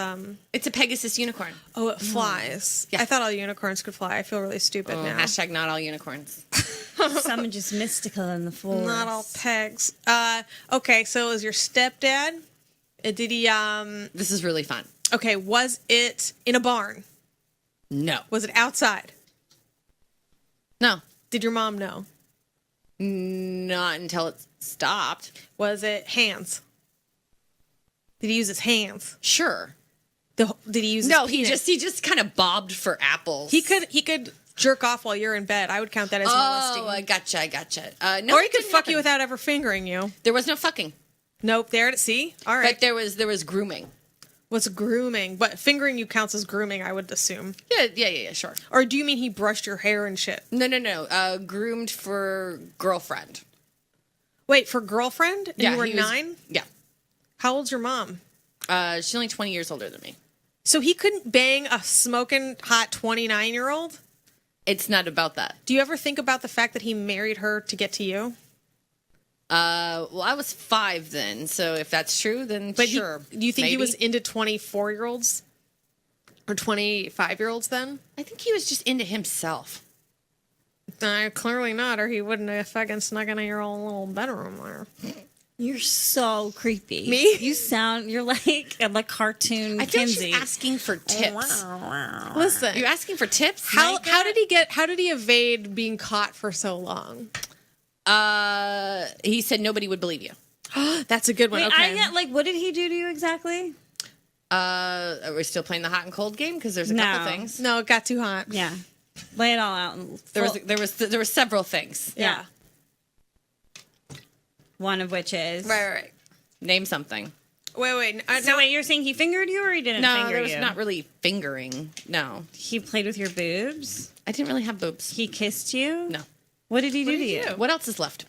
It's a Pegasus unicorn. oh, it flies. Yeah. I thought all unicorns could fly. I feel really stupid now. Hashtag not all unicorns. some just mystical in the forest? Not all pegs. Okay, so it was your stepdad? Did he? This is really fun. Okay, was it in a barn? No. Was it outside? No. Did your mom know? Not until it stopped. Was it hands? Did he use his hands? Sure. Did he use? No, his penis? he just kind of bobbed for apples. He could jerk off while you're in bed. I would count that as molesting. Oh, I gotcha. No, Or he could didn't fuck you happen. without ever fingering you. There was no fucking, Nope. There to see. All right. but there was grooming. What's grooming? But fingering you counts as grooming, I would assume. Yeah, sure. Or do you mean he brushed your hair and shit? No. Groomed for girlfriend. Wait, for girlfriend? And you were he was- 9? Yeah. How old's your mom? She's only 20 years older than me. So he couldn't bang a smoking hot 29-year-old? It's not about that. Do you ever think about the fact that he married her to get to you? Well, I was 5 then, so if that's true, then But sure. do you think he maybe. was into 24-year-olds? Or 25-year-olds then? I think he was just into himself. Clearly not, or he wouldn't have fucking snuck into your own little bedroom there. You're so creepy. Me? You're like a cartoon I feel like Kinsey. she's asking for tips. Listen, You asking for tips? how did he evade being caught for so long? He said nobody would believe you. That's a good one. Wait, Okay. what did he do to you exactly? Are we still playing the hot and cold game? Because there's a couple No. things. No, it got too hot. Yeah. Lay it all out. There were several things. Yeah. One of which is Right. Name something. Wait. So wait, you're saying he fingered you or he didn't No, finger there was you? not really fingering. No, He played with your boobs? I didn't really have boobs. He kissed you? No. What did he do to you? What else is left?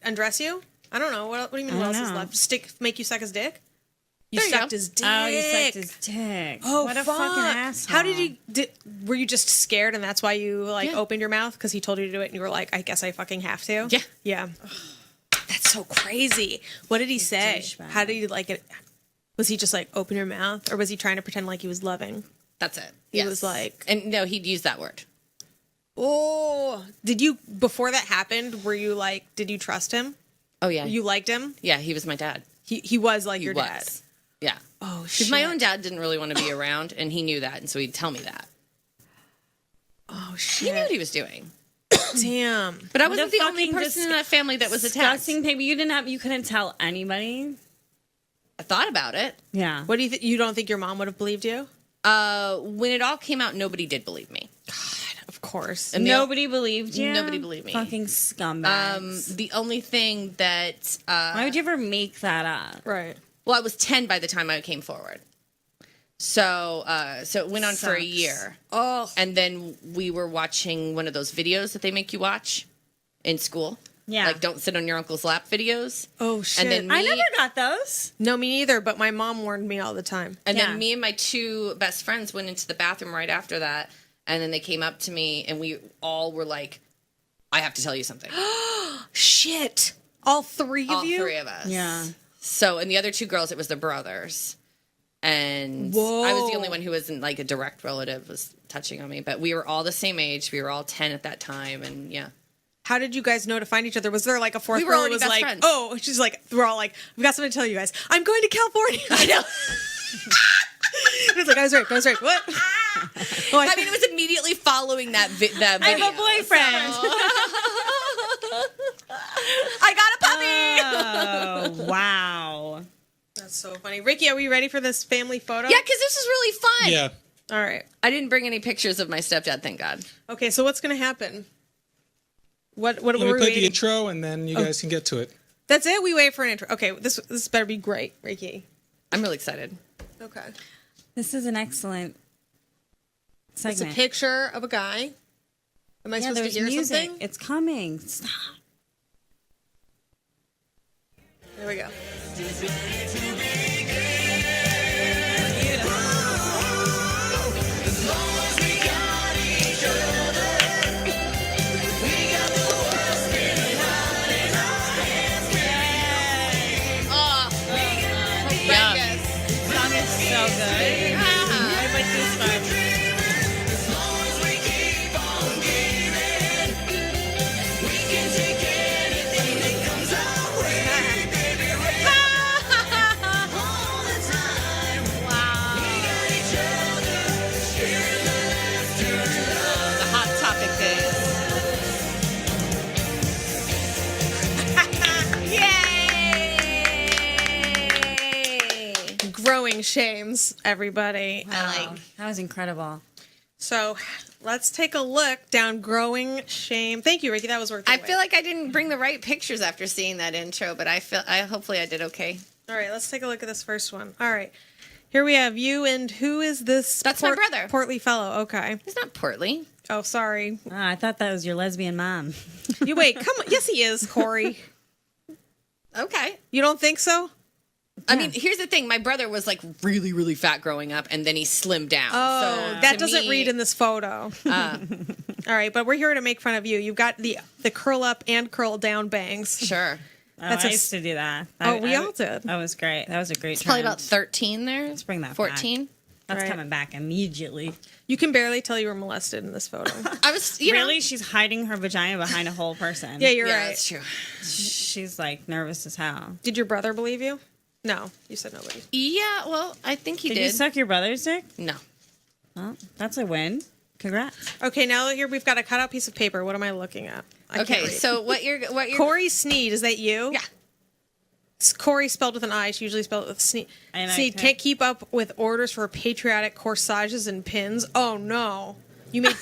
undress you? I don't know. What do you mean? What I else don't is know. left? Make you suck his dick? You There you sucked go. his dick. Oh, you sucked his dick. Oh, what a fuck. fucking asshole. How did he? Were you just scared, and that's why you Yeah. opened your mouth because he told you to do it, and you were like, "I guess I fucking have to." Yeah. Yeah. That's so crazy. What did he say? douchebag. How did he like it? Was he just like open your mouth, or was he trying to pretend like he was loving? That's it. He was like- and no, he'd use that word. Oh, did you before that happened? Were you like, did you trust him? Oh yeah, You liked him? yeah. He was my dad. He was like He your was. dad. Yeah. Oh Because shit. my own dad didn't really want to be around, and he knew that, and so he'd tell me that. Oh He shit. knew what he was doing. Damn. But I What wasn't a the only fucking person in that family that was attacked. Disgusting baby. You couldn't tell anybody? I thought about it. Yeah. What do you think? You don't think your mom would have believed you? When it all came out, nobody did believe me. Of course. And Nobody believed you? Nobody believed me. Fucking scumbags. The only thing that Why would you ever make that up? Right. well, I was 10 by the time I came forward. So it went on for a Sucks. year. Oh. And then we were watching one of those videos that they make you watch in school. Yeah. Like don't sit on your uncle's lap videos. Oh shit! And then I me- never got those. No, me neither. But my mom warned me all the time. And Yeah. then me and my two best friends went into the bathroom right after that. And then they came up to me and we all were like, I have to tell you something. Shit! All three of All you. three of us. Yeah. So, and the other two girls, it was their brothers. And Whoa. I was the only one who wasn't like a direct relative was touching on me. But we were all the same age. We were all 10 at that time. And yeah. How did you guys know to find each other? Was there like a fourth We were girl who already was best like, friends. oh, she's like, we're all like, we've got something to tell you guys. I'm going to California. I know. It's like, I was right. What? Oh, I mean, it was immediately following that video. I have a boyfriend. I got a puppy. Oh, wow. That's so funny. Ricky, are we ready for this family photo? Yeah, because this is really fun. Yeah. All right. I didn't bring any pictures of my stepdad, thank God. Okay, so what's going to happen? What Let me were we play the waiting? intro, and then you guys can get to it. That's it? We wait for an intro. Okay, this better be great, Ricky. I'm really excited. Okay. This is an excellent It's a segment. picture of a guy. Am I supposed to there's hear music. something? It's coming. Stop. There we go. Song is so good. I like this part. The Hot Topic days. Yay! Growing shames, everybody. Wow. That was incredible. So let's take a look down growing shame. Thank you, Ricky. That was worth the I wait. feel like I didn't bring the right pictures after seeing that intro, but I hopefully I did okay. All right, let's take a look at this first one. All right. Here we have you, and who is this? That's my brother. Portly fellow. Okay. He's not portly. Oh, sorry. I thought that was your lesbian mom. You wait. Come on. Yes, he is, Corey. Okay. You don't think so? I mean, here's the thing. My brother was like really, really fat growing up, and then he slimmed down. Oh, so that to doesn't me- read in this photo. All right, but we're here to make fun of you. You've got the curl up and curl down bangs. Sure. That's I a used to do that. we all did. That was great. That was a great Probably trend. about 13 there. Let's bring that 14. That's Right. coming back immediately. You can barely tell you were molested in this photo. I was, you Really? know. She's hiding her vagina behind a whole person. Yeah, you're Yeah, right. that's true. She's like nervous as hell. Did your brother believe you? No, you said nobody. Yeah, well, I think he Did did. you suck your brother's dick? No. Well, that's a win. Congrats. Okay, now here we've got a cutout piece of paper. What am I looking at? I can't Okay, read. so what you're Corey Sneed, is that you? Yeah. It's Corey spelled with an I. She usually spelled it with Sneed. And I Sneed can- can't keep up with orders for patriotic corsages and pins. Oh no! You made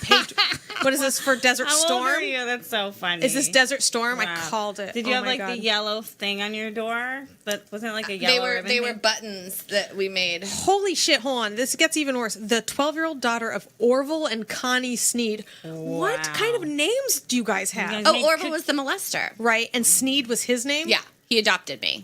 what is this for Desert How Storm? old are you? That's so funny. Is this Desert Storm? I Wow. called it. Did you Oh have my like God. the yellow thing on your door? That wasn't like a yellow they were ribbon they were thing? buttons that we made. Holy shit, hold on. This gets even worse. The 12-year-old daughter of Orville and Connie Sneed. What Wow. kind of names do you guys have? guys- Oh, Make- Orville was the molester. Right, and Sneed was his name? Yeah, he adopted me.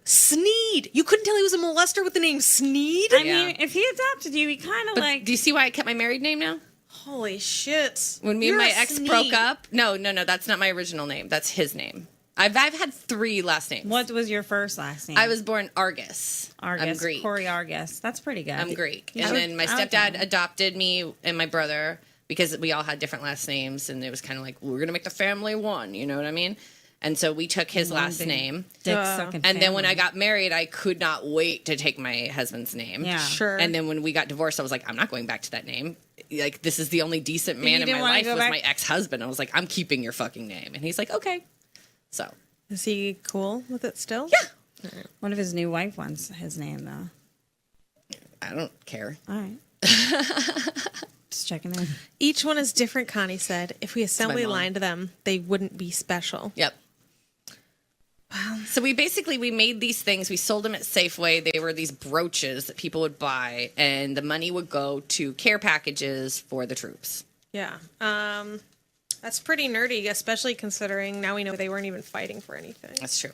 Sneed. You couldn't tell he was a molester with the name Sneed? I Yeah. mean, if he adopted you, he kind of But like. do you see why I kept my married name now? Holy shit. When me You're and my a ex Sneed. broke up? No, that's not my original name. That's his name. I've had 3 last names. What was your first last name? I was born Argus. Argus. I'm Greek. Corey Argus. That's pretty good. I'm Greek. You And should- then my I would stepdad go. adopted me and my brother because we all had different last names, and it was kind of like, we're going to make the family one, you know what I mean? And so we took his last big name. Dick sucking And then when I family. got married, I could not wait to take my husband's name. Yeah. Sure. And then when we got divorced, I was like, I'm not going back to that name. Like, this is the only decent man in didn't my wanna life go was back? my ex-husband. I was like, I'm keeping your fucking name. And he's like, okay. So, Is he cool with it still? yeah. One of his new wife wants his name though. I don't care. All right. Just checking in. Each one is different, Connie said. If we assembly mom. lined them, they wouldn't be special. Yep. So we made these things. We sold them at Safeway. They were these brooches that people would buy, and the money would go to care packages for the troops. Yeah. That's pretty nerdy, especially considering now we know they weren't even fighting for anything. That's true.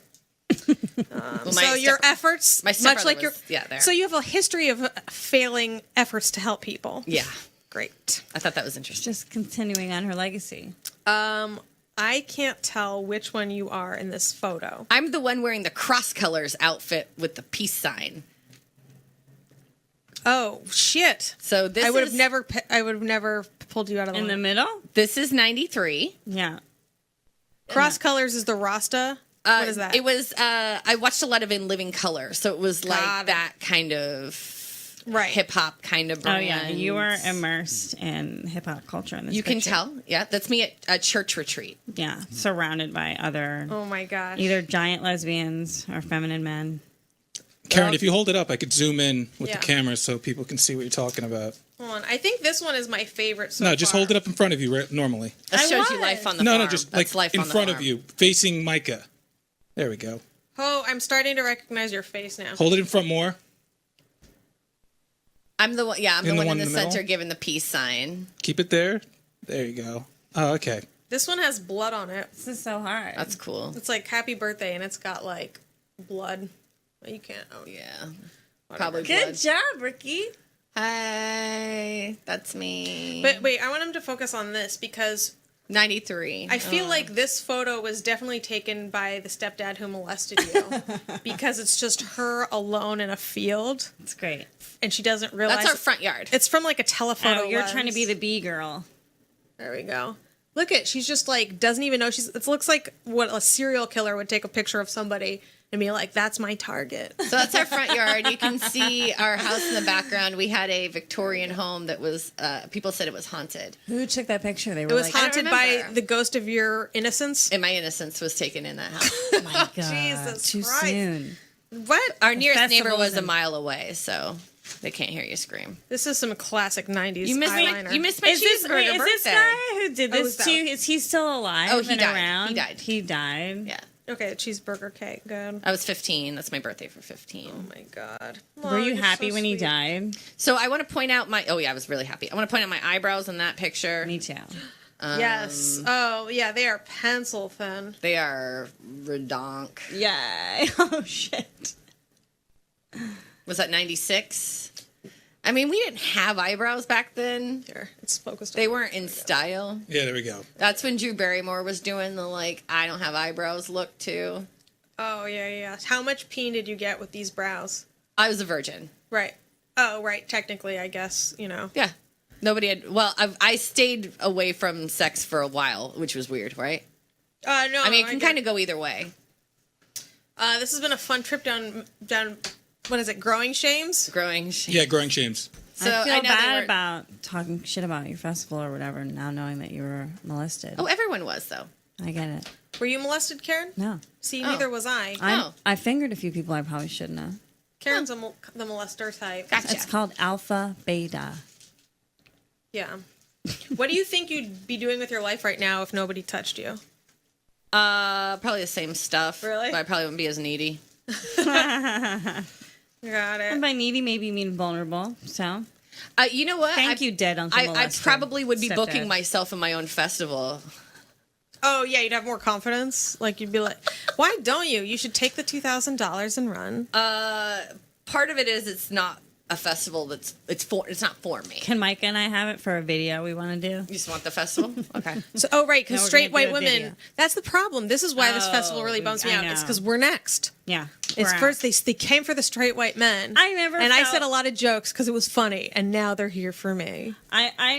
Well, So your efforts, my much stepbrother like your, was- yeah, there. so you have a history of failing efforts to help people. Yeah, Great. I thought that was interesting. Just continuing on her legacy. I can't tell which one you are in this photo. I'm the one wearing the cross colors outfit with the peace sign. Oh shit! So this I would is, have never. I would have never pulled you out of the In the line. middle? This is 93. Yeah. Cross colors is the Rasta. What is that? It was. I watched a lot of In Living Color, so it was like Got it. that kind of Right. hip hop kind of Oh, brand. yeah. You are immersed in hip hop culture in this You can picture. tell. Yeah, that's me at a church retreat. Yeah. Surrounded by other, Oh my gosh. either giant lesbians or feminine men. Karen, if you hold it up, I could zoom in with Yeah. the camera so people can see what you're talking about. Hold on. I think this one is my favorite. So No, just far. hold it up in front of you normally. That I shows you was. life on the No, farm. no, just That's like life in on the front of farm. you, facing Micah. There we go. Oh, I'm starting to recognize your face now. Hold it in front more. I'm the one. Yeah, I'm the In the one one in in the the center middle? giving the peace sign. Keep it there. There you go. Oh, okay. This one has blood on it. This is so hard. That's cool. It's like happy birthday, and it's got like blood. Well, you can't. Oh yeah. Yeah, probably Good blood. job, Ricky. Hi, that's me. But wait, I want him to focus on this because 93. I feel like this photo was definitely taken by the stepdad who molested you because it's just her alone in a field It's great. and she doesn't realize That's our front yard. it's from like a telephoto. Oh, you're lens. trying to be the bee girl. There we go. Look at she's just like doesn't even know she's. It looks like what a serial killer would take a picture of somebody and be like, "That's my target." So that's our front yard. You can see our house in the background. We had a Victorian home that was, people said it was haunted. Who took that picture? They were It was like, haunted by remember. the ghost of your innocence. And my innocence was taken in that house. oh my God, Jesus too Christ. soon. What? Our nearest neighbor festival was is a in- mile away, so they can't hear you scream. This is some classic '90s You missed eyeliner. my, you missed my Is this, cheeseburger wait, is birthday. this guy who did Oh, this is that- to you? Is he still alive? Oh, he and died. Around? He died. He died. Yeah. Okay, cheeseburger cake. Good. I was 15. That's my birthday for 15. Oh my god. Were you you're happy so when he sweet. died? So I want to point out my. Oh yeah, I was really happy. I want to point out my eyebrows in that picture. Me too. Yes. Oh yeah, they are pencil thin. They are redonk. Yay. Oh, shit. Was that 96? I mean, we didn't have eyebrows back then. Here, it's focused. They on weren't in style. Yeah, there we go. That's when Drew Barrymore was doing the like, I don't have eyebrows look too. Oh yeah. How much peen did you get with these brows? I was a virgin. Right. Oh right. Technically, I guess you know. Yeah. Nobody had. Well, I stayed away from sex for a while, which was weird, right? No. I mean, it can kind of go either way. This has been a fun trip down. What is it? Growing shames. Growing. Yeah, growing shames. So I feel know they bad weren't- about talking shit about your festival or whatever now knowing that you were molested. Oh, everyone was though. I get it. Were you molested, Karen? No. See, Oh. neither was I. Oh. I fingered a few people I probably shouldn't have. Karen's the molester type. Gotcha. It's called alpha beta. Yeah. What do you think you'd be doing with your life right now if nobody touched you? Probably the same stuff. Really? But I probably wouldn't be as needy. Got And it. by needy, maybe mean vulnerable. So You know what? thank you, dead uncle I molester. probably would be Stepdad. booking myself in my own festival. Oh yeah, you'd have more confidence. Like you'd be like, why don't you? You should take the $2,000 and run. Part of it is it's not a festival it's not for me. Can Micah and I have it for a video we want to do? You just want the festival? Okay. So, oh right, because No, we're straight gonna white do a women. video. That's the problem. This is why this Oh, festival really bums me I out. It's know. because we're next. Yeah. It's we're first out. they came for the straight white men. I never and I felt- said a lot of jokes because it was funny, and now they're here for me. I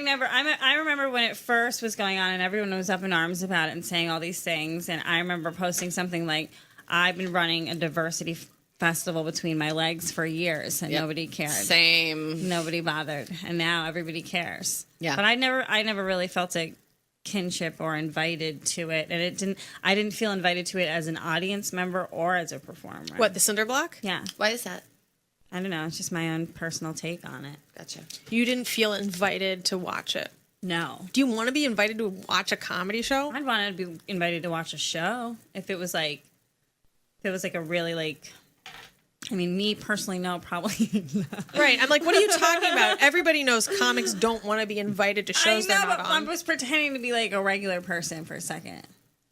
remember when it first was going on and everyone was up in arms about it and saying all these things. And I remember posting something like, I've been running a diversity festival between my legs for years and Yep. nobody cared. Same. Nobody bothered. And now everybody cares. Yeah. But I never really felt a kinship or invited to it. And I didn't feel invited to it as an audience member or as a performer. What, the cinder block? Yeah. Why is that? I don't know. It's just my own personal take on it. Gotcha. You didn't feel invited to watch it. No. Do you want to be invited to watch a comedy show? I'd want to be invited to watch a show if it was like a really like I mean, me personally, no, probably not. Right. I'm like, what are you talking about? Everybody knows comics don't want to be invited to shows they're not but on. I was pretending to be like a regular person for a second.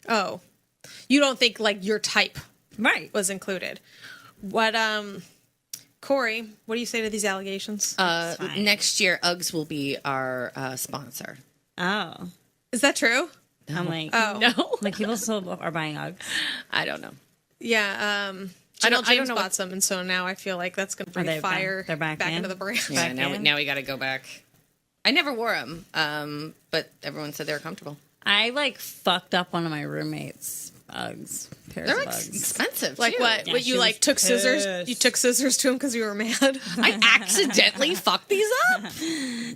Oh. You don't think like your type Right. was included. What Corey, what do you say to these allegations? fine. Next year, Uggs will be our sponsor. Oh. Is that true? I'm like, Oh. No, like people still are buying Uggs. I don't know. Yeah, I Janelle don't James know bought what- some, and so now I feel like that's going to bring they fire they're back in? into the brand. Yeah, Back now, in? now we got to go back. I never wore them, but everyone said they were comfortable. I like fucked up one of my roommates' Uggs. Pairs They're of Uggs. expensive. Like too. what? Yeah, What she you was like took scissors? pissed. You took scissors to him because you were mad. I accidentally fucked these up.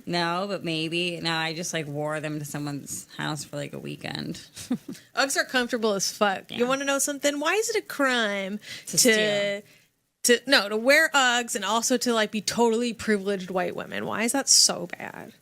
No, but maybe. No, I just like wore them to someone's house for like a weekend. Uggs are comfortable as fuck. You Yeah. want to know something? Why is it a crime To to wear Uggs and also to like be totally privileged white women? Why is that so bad?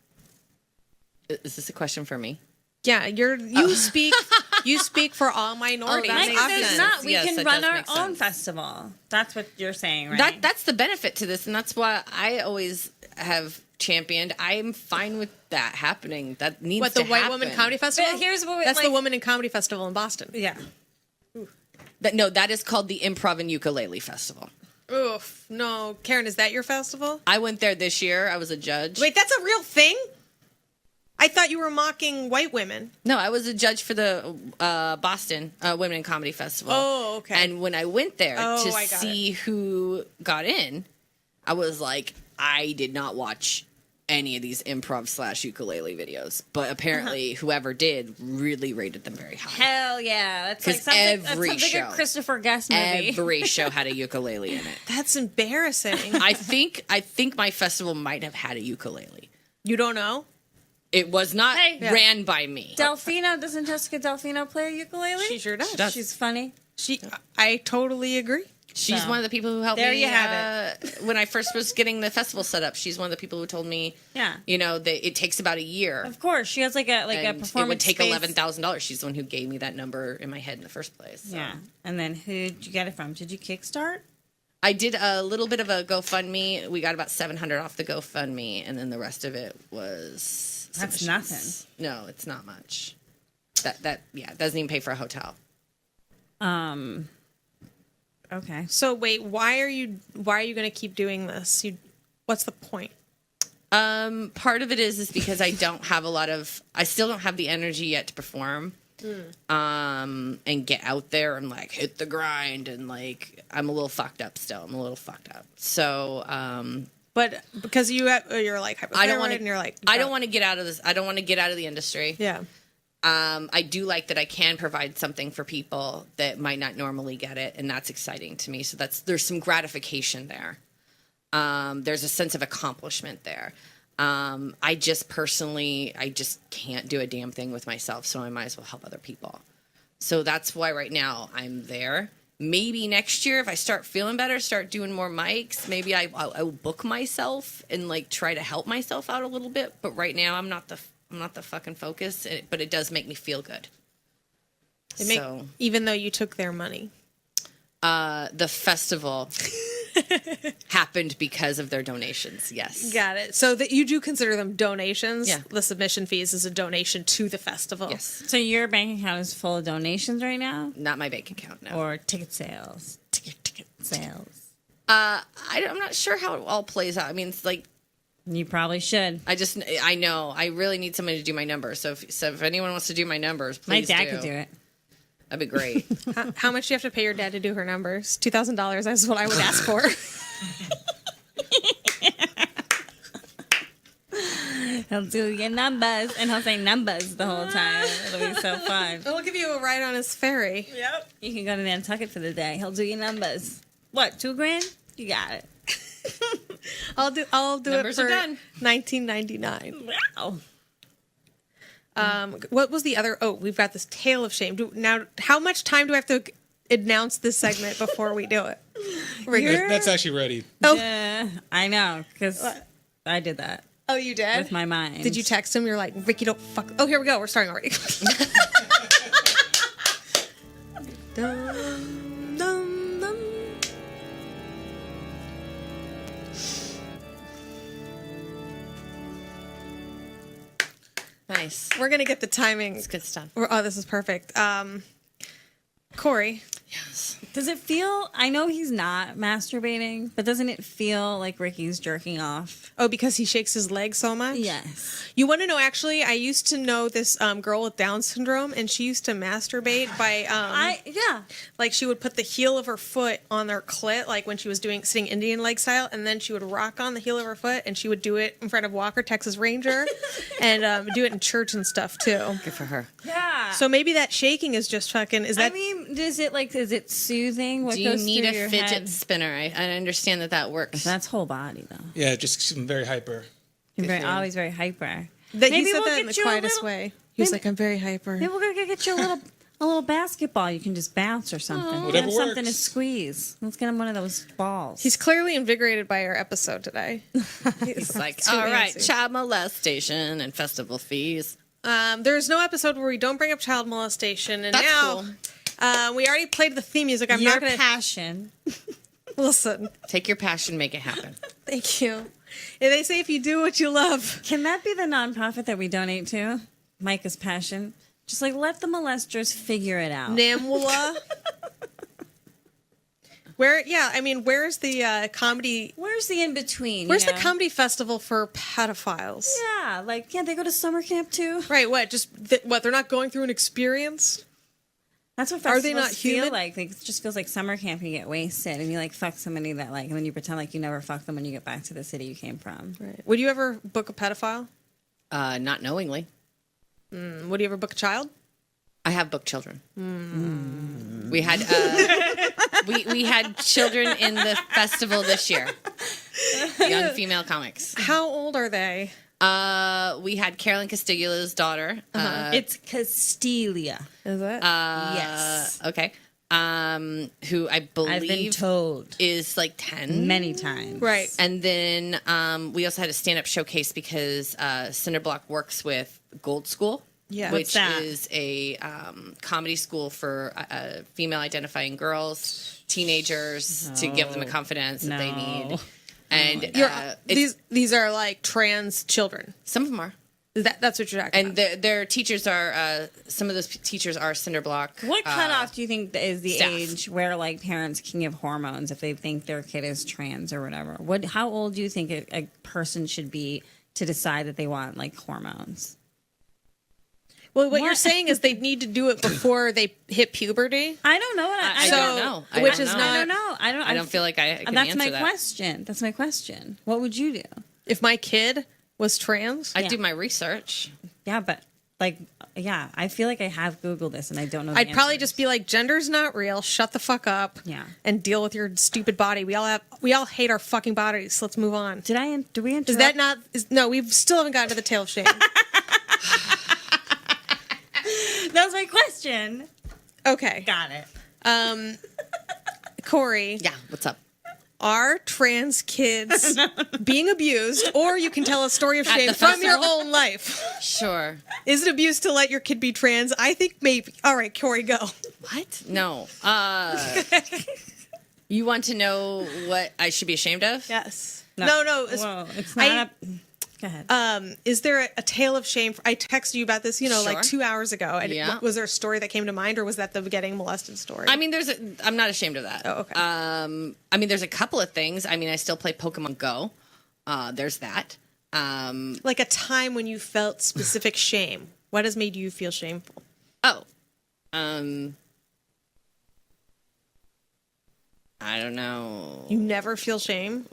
Is this a question for me? Yeah, you speak for all minorities. that makes obviously. sense. Not. We Yes, can that run does our make own sense. festival. That's what you're saying, right? That's the benefit to this, and that's why I always have championed. I'm fine with that happening. That needs What, the to White happen. Woman Comedy Festival? But here's what we- That's the like- Woman in Comedy Festival in Boston. yeah. That is called the Improv and Ukulele Festival. Oof. No. Karen, is that your festival? I went there this year. I was a judge. Wait, that's a real thing? I thought you were mocking white women. No, I was a judge for the Boston Women in Comedy Festival. Oh, okay. And when I went there Oh, to I got see who got in, I was like, I did not watch any of these improv / ukulele videos, but apparently whoever did really rated them very high. Hell yeah. That's like 'Cause something, every that's something show- a Christopher Guest movie. Every show had a ukulele in it. That's embarrassing. I think my festival might have had a ukulele. You don't know? It was not Hey. Yeah. ran by me. Delfino, doesn't Jessica Delfino play a ukulele? She sure does. does. She's funny. I totally agree. She's So, one of the people who helped there me. you have When I first was getting the festival set up, she's one of the people who told me, Yeah. that it takes about a year. Of course, she has like a And performance. it would take space. $11,000. She's the one who gave me that number in my head in the first place. So. Yeah, and then who did you get it from? Did you Kickstart? I did a little bit of a GoFundMe. We got about $700 off the GoFundMe, and then the rest of it was That's submissions. No, it's not much. That doesn't even pay for a hotel. Okay. So wait, why are you going to keep doing this? What's the point? Part of it is because I still don't have the energy yet to perform. And get out there and like hit the grind, and like I'm a little fucked up still. So But because you're like hypothyroid I don't want to. and you're like I don't want to get out of this. I don't want to get out of the industry. Yeah. I do like that I can provide something for people that might not normally get it, and that's exciting to me. So there's some gratification there. There's a sense of accomplishment there. I just can't do a damn thing with myself, so I might as well help other people. So that's why right now I'm there. Maybe next year, if I start feeling better, start doing more mics, maybe I'll book myself and like try to help myself out a little bit. But right now, I'm not the fucking focus. But it does make me feel good. Even though you took their money. The festival happened because of their donations. Yes. Got it. So that you do consider them donations. Yeah. The submission fees is a donation to the festival. Yes. So your bank account is full of donations right now, Not my bank account. No. or ticket sales? Ticket sales. I'm not sure how it all plays out. I mean, it's like You probably should. I know I really need somebody to do my numbers. So if anyone wants to do my numbers, My please dad could do it. That'd be great. How much do you have to pay your dad to do her numbers? $2,000 is what I would ask for. He'll do your numbers, and he'll say numbers the whole time. It'll be so fun. It'll give you a ride on his ferry. Yep. You can go to Nantucket for the day. He'll do your numbers. What, $2,000? You got it. I'll do Numbers it are for done. $19.99. Wow. What was the other? Oh, we've got this tale of shame. Now, how much time do I have to announce this segment before we do it? That's actually ready. Oh. Yeah, I know, because I did that Oh, you did? with my mind. Did you text him? You're like, Ricky, don't fuck. Oh, here we go. We're starting already. Dum, dum, dum. Nice. We're gonna get the timing. It's good stuff. Oh, this is perfect. Corey, Yes. Does it feel? I know he's not masturbating, but doesn't it feel like Ricky's jerking off? oh, because he shakes his leg so much. Yes. You want to know? Actually, I used to know this girl with Down syndrome, and she used to masturbate by like she would put the heel of her foot on her clit, like when she was sitting Indian leg style, and then she would rock on the heel of her foot, and she would do it in front of Walker Texas Ranger, and do it in church and stuff too. Good for her. Yeah. So maybe that shaking is just fucking. Is that? I mean, is it soothing? What Do you goes need through a your fidget head? spinner? I understand that works. That's whole body though. Yeah, just very hyper. You're always very hyper. That Maybe he said we'll that in the get you a quietest little- way. He was maybe- like, "I'm very hyper." Maybe we're gonna get you a little basketball you can just bounce or something. Whatever Get him something to works. squeeze. Let's get him one of those balls. He's clearly invigorated by our episode today. He's like, too all right, antsy. child molestation and festival fees. There's no episode where we don't bring up child molestation, and That's now we already played the theme music. I'm Your not going to passion. listen. Take your passion, make it happen. Thank you. And they say if you do what you love, Can that be the nonprofit that we donate to? Micah's passion. Just like let the molesters figure it out. Namwala. Where? Yeah, I mean, where's the comedy? Where's the in between? Where's the comedy festival for pedophiles? Yeah, like they go to summer camp too. Right. What? Just what? They're not going through an experience. That's what Are festivals they not feel human? like. It just feels like summer camp. You get wasted and you like fuck somebody that like, and then you pretend like you never fucked them when you get back to the city you came from. Right. Would you ever book a pedophile? Not knowingly. Would you ever book a child? I have booked children. We had we had children in the festival this year. Young female comics. How old are they? We had Carolyn Castigula's daughter. It's Castilia. Is it? Yes. Okay. Who I believe I've been told is like 10. many times. Right. And then we also had a stand-up showcase because Cinderblock works with Gold School, Yeah. which What's that? is a comedy school for female-identifying girls, teenagers, to give them the confidence that they No. need. And these are like trans children. some of them are. That's what you're talking And about. their teachers are, some of those teachers are Cinderblock. What cutoff do you think is the staff. age where like parents can give hormones if they think their kid is trans or whatever? How old do you think a person should be to decide that they want like hormones? Well, what you're What? saying is they need to do it before they hit puberty. I don't know. I So- don't know. I which don't is know. not- I don't know. I don't feel like I can That's answer my that. question. That's my question. What would you do? If my kid was trans, I Yeah. do my research. Yeah, but like, yeah, I feel like I have Googled this and I don't know. The I'd probably answers. just be like, gender's not real. Shut the fuck up. Yeah. And deal with your stupid body. We all hate our fucking bodies. So let's move on. Did we interrupt? Is that not? No, we still haven't gotten to the tail of shame. That was my question. Okay. Got it. Corey, Yeah, what's up? are trans kids being abused? Or you can tell a story of At shame the from your festival? own life. Sure. Is it abuse to let your kid be trans? I think maybe. All right, Corey, go. What? No. You want to know what I should be ashamed of? Yes. No. Whoa, it's not. Go ahead. Is there a tale of shame? I texted you about this, like Sure. 2 hours ago. And Yeah. was there a story that came to mind, or was that the getting molested story? I mean, I'm not ashamed of that. Oh, okay. I mean, there's a couple of things. I mean, I still play Pokemon Go. There's that. like a time when you felt specific shame. What has made you feel shameful? Oh. I don't know. You never feel shame?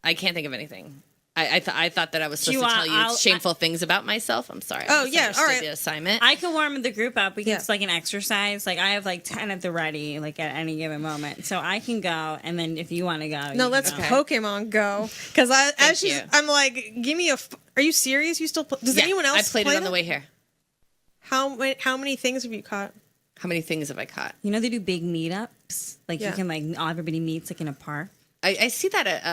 I can't think of anything. I thought that I was Do you supposed to want- tell you I'll- shameful things about myself. I'm sorry. Oh, I yeah, all misunderstood right. The assignment. I can warm the group up. We can Yeah. just like an exercise. Like I have like 10 at the ready, like at any given moment. So I can go, and then if you want to go, No, you let's can go. Pokemon Go. Because you. I'm like, give me a. Are you serious? You still? Does Yeah, anyone else? I played play it on the them? way here. How many things have you caught? How many things have I caught? You know they do big meetups. Like Yeah. you can like everybody meets like in a park. I see that at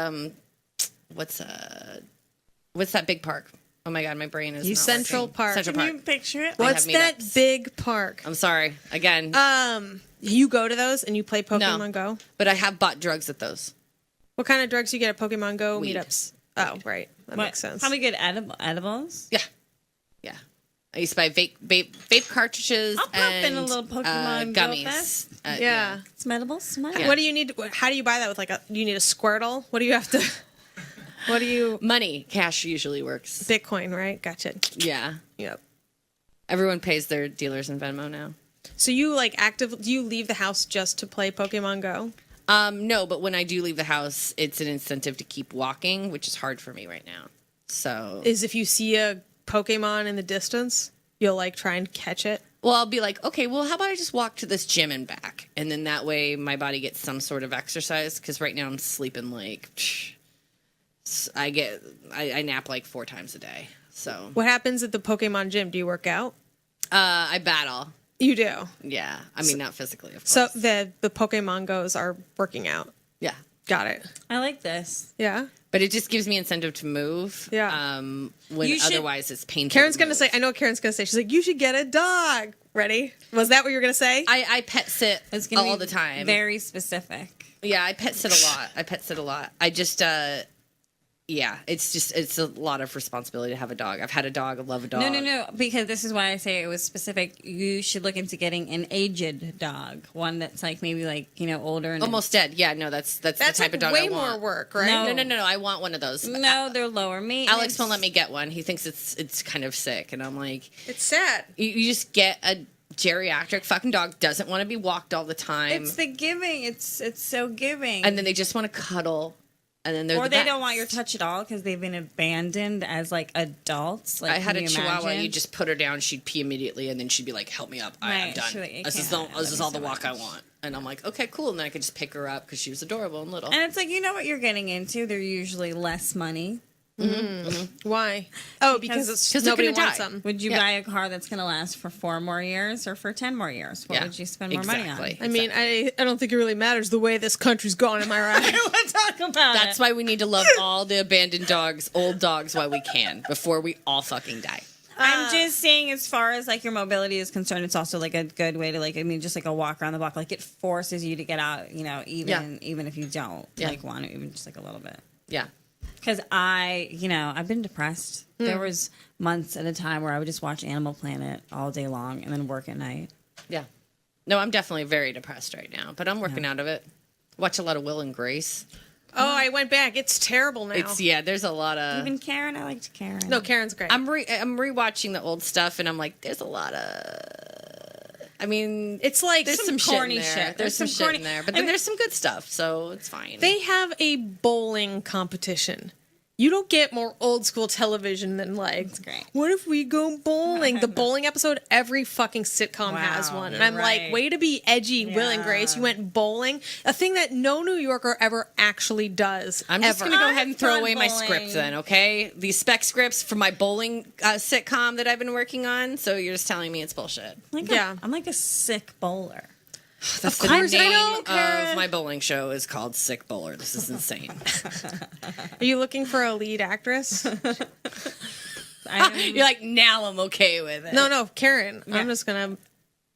what's that big park? Oh my god, my brain is not Central working. Park. Central Can Park. you picture it? I What's have that meetups. big park? I'm sorry again, You go to those and you play Pokemon No. Go. but I have bought drugs at those. What kind of drugs do you get at Pokemon Go Weed. meetups? Oh, right. That makes sense. Probably good edibles. Yeah. I used to buy vape cartridges. I'll pop in a little Pokemon Go gummies. Fest. Yeah. Some edibles. Yeah. What do you need? How do you buy that with do you need a Squirtle? What do you have to? What do you? Money, cash usually works. Bitcoin, right? Gotcha. Yeah. Yep. Everyone pays their dealers in Venmo now. So you do you leave the house just to play Pokemon Go? No, but when I do leave the house, it's an incentive to keep walking, which is hard for me right now. So Is if you see a Pokemon in the distance, you'll try and catch it. well, I'll be like, okay, well, how about I just walk to this gym and back? And then that way my body gets some sort of exercise. Because right now I'm sleeping I nap 4 times a day. So What happens at the Pokemon gym? Do you work out? I battle. You do. Yeah. I mean, not physically, of course. So the Pokemon Go's are working out. yeah. Got it. I like this. Yeah. But it just gives me incentive to move. Yeah. When You should- otherwise it's painful. Karen's to gonna move. say. I know what Karen's gonna say. She's like, you should get a dog. Ready? Was that what you were gonna say? I pet sit It's gonna all be the time. Very specific. Yeah, I pet sit a lot. I just it's a lot of responsibility to have a dog. I've had a dog, I love a dog. No. Because this is why I say it was specific. You should look into getting an aged dog, one that's maybe older and Almost dead. Yeah, no, that's the type of dog way I want. more work, right? No. I want one of those. No, they're lower maintenance. Alex won't let me get one. He thinks it's kind of sick, and I'm like, It's sad. you just get a geriatric fucking dog, doesn't want to be walked all the time, It's the giving. It's so giving. and then they just want to cuddle, and then they're or the they best. don't want your touch at all because they've been abandoned as adults. I had can a you Chihuahua. imagine? You just put her down, she'd pee immediately, and then she'd be like, "Help me up, I'm Right, done. she's like, "I This is can't. all, this is Love all the you so walk I much." want." And I'm like, "Okay, cool." And then I could just pick her up because she was adorable and little. And it's you know what you're getting into. They're usually less money. Why? Oh, because Because nobody they're gonna wants die. them. Would you Yeah. buy a car that's going to last for 4 more years or for 10 more years? What Yeah, would you spend more money exactly. on? I mean, I don't think it really matters the way this country's gone. Am I right? We'll talk about That's why we need to love all the abandoned dogs, old dogs, while we can, before we all fucking die. I'm just saying, as far as your mobility is concerned, it's also a good way to just a walk around the block. It forces you to get out, even if you don't want to, even just a little bit. Yeah. Because I've been depressed. There was months at a time where I would just watch Animal Planet all day long and then work at night. Yeah. No, I'm definitely very depressed right now, but I'm working out of it. Watch a lot of Will and Grace. Oh, I went back. It's terrible now. There's a lot of. Even Karen, I liked Karen. No, Karen's great. I'm rewatching the old stuff, and I'm like, there's a lot of. I mean, It's like there's some corny shit in there. shit. There's some shit in there, but then there's some good stuff, so it's fine. they have a bowling competition. You don't get more old school television than That's great. what if we go bowling? The bowling episode, every fucking sitcom has Wow, one. And I'm right. like, way to be edgy, Will and Grace. You went bowling. A thing that no New Yorker ever actually does. I'm just ever. going to go ahead and throw Fun away my bowling. script then, okay? These spec scripts for my bowling sitcom that I've been working on, so you're just telling me it's bullshit. Yeah. I'm a sick bowler. That's the course I name know, of Karen. my bowling show is called Sick Bowler. This is insane. Are you looking for a lead actress? You're like, now I'm okay with it. No, Karen. I'm just going to.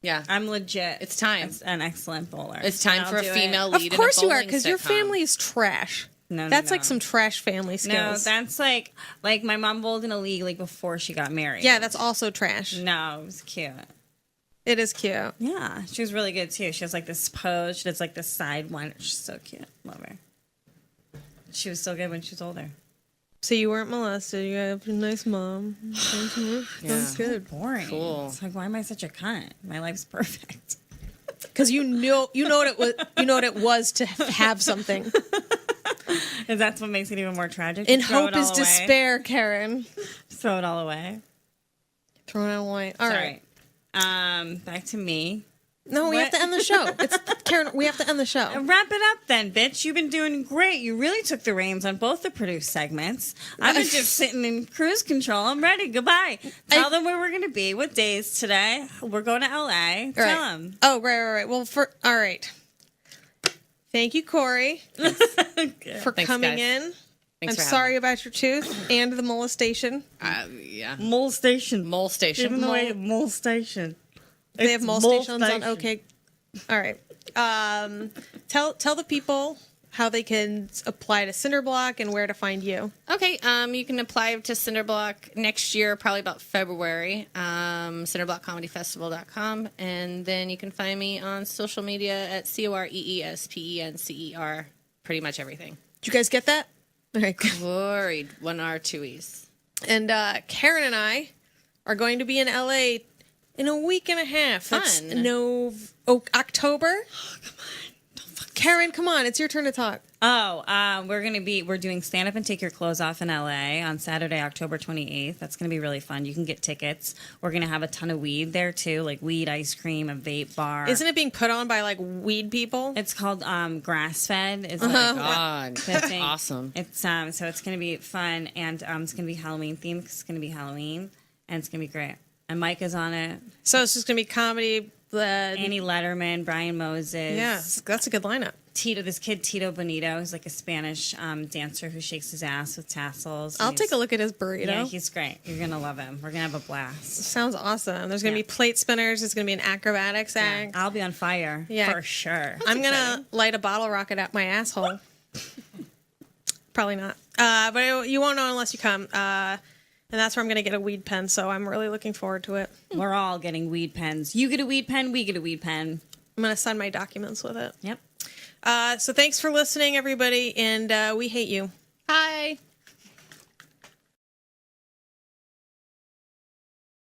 Yeah. I'm legit. It's time. An excellent bowler. It's time And for a I'll do female it. lead Of course in a you are, bowling because your sitcom. family is trash. No, That's no. like some trash family No, skills. that's like my mom bowled in a league before she got married. Yeah, that's also trash. No, it was cute. It is cute. Yeah, she was really good too. She has this pose. She does this side one. She's so cute. Love her. She was so good when she was older. So you weren't molested. You have a nice mom. That's good. Boring. Cool. It's why am I such a cunt? My life's perfect. Because you know what it was. You know what it was to have something. And that's what makes it even more tragic. In Throw hope it all is away. despair, Karen. Throw it all away. Throw it away. All right. Sorry. Back to me. No, we have to end the show. It's Karen. We have to end the show. Wrap it up then, bitch. You've been doing great. You really took the reins on both the produced segments. I've been just sitting in cruise control. I'm ready. Goodbye. Tell them where we're going to be. What days today? We're going to LA. Tell them. Oh, right. Well, all right. Thank you, Corey, for Thanks, coming guys. in. Thanks I'm for having sorry about your tooth and the molestation. Yeah. Mole Station. Mole Station. Even though I have Mole Station. They have It's mole mole stations on station. OK. All right. Tell the people how they can apply to Cinderblock and where to find you. Okay, you can apply to Cinderblock next year, probably about February, cinderblockcomedyfestival.com, and then you can find me on social media at CoreeSpencer, pretty much everything. Did you guys get that? All right. Coree, 1R, 2 E's. And Karen and I are going to be in LA in a week and a half. That's Fun. October. Oh, come on. Karen, come on. It's your turn to talk. We're doing Stand Up and Take Your Clothes Off in LA on Saturday, October 28th. That's going to be really fun. You can get tickets. We're going to have a ton of weed there too, like weed, ice cream, a vape bar. Isn't it being put on by like weed people? It's called Grass Fed. It's God, that's awesome. It's so it's going to be fun, and it's going to be Halloween themed. It's going to be Halloween, and it's going to be great. And Mike is on it. So it's just going to be comedy. Annie Letterman, Brian Moses. Yeah, that's a good lineup. This kid Tito Bonito, who's like a Spanish dancer who shakes his ass with tassels. I'll take a look at his burrito. Yeah, he's great. You're gonna love him. We're gonna have a blast. Sounds awesome. There's gonna be plate spinners. There's gonna be an acrobatics act. I'll be on fire. Yeah. For sure. I'm gonna light a bottle rocket at my asshole. Probably not. But you won't know unless you come. And that's where I'm going to get a weed pen, so I'm really looking forward to it. We're all getting weed pens. You get a weed pen, we get a weed pen. I'm going to sign my documents with it. Yep. So thanks for listening, everybody, and we hate you.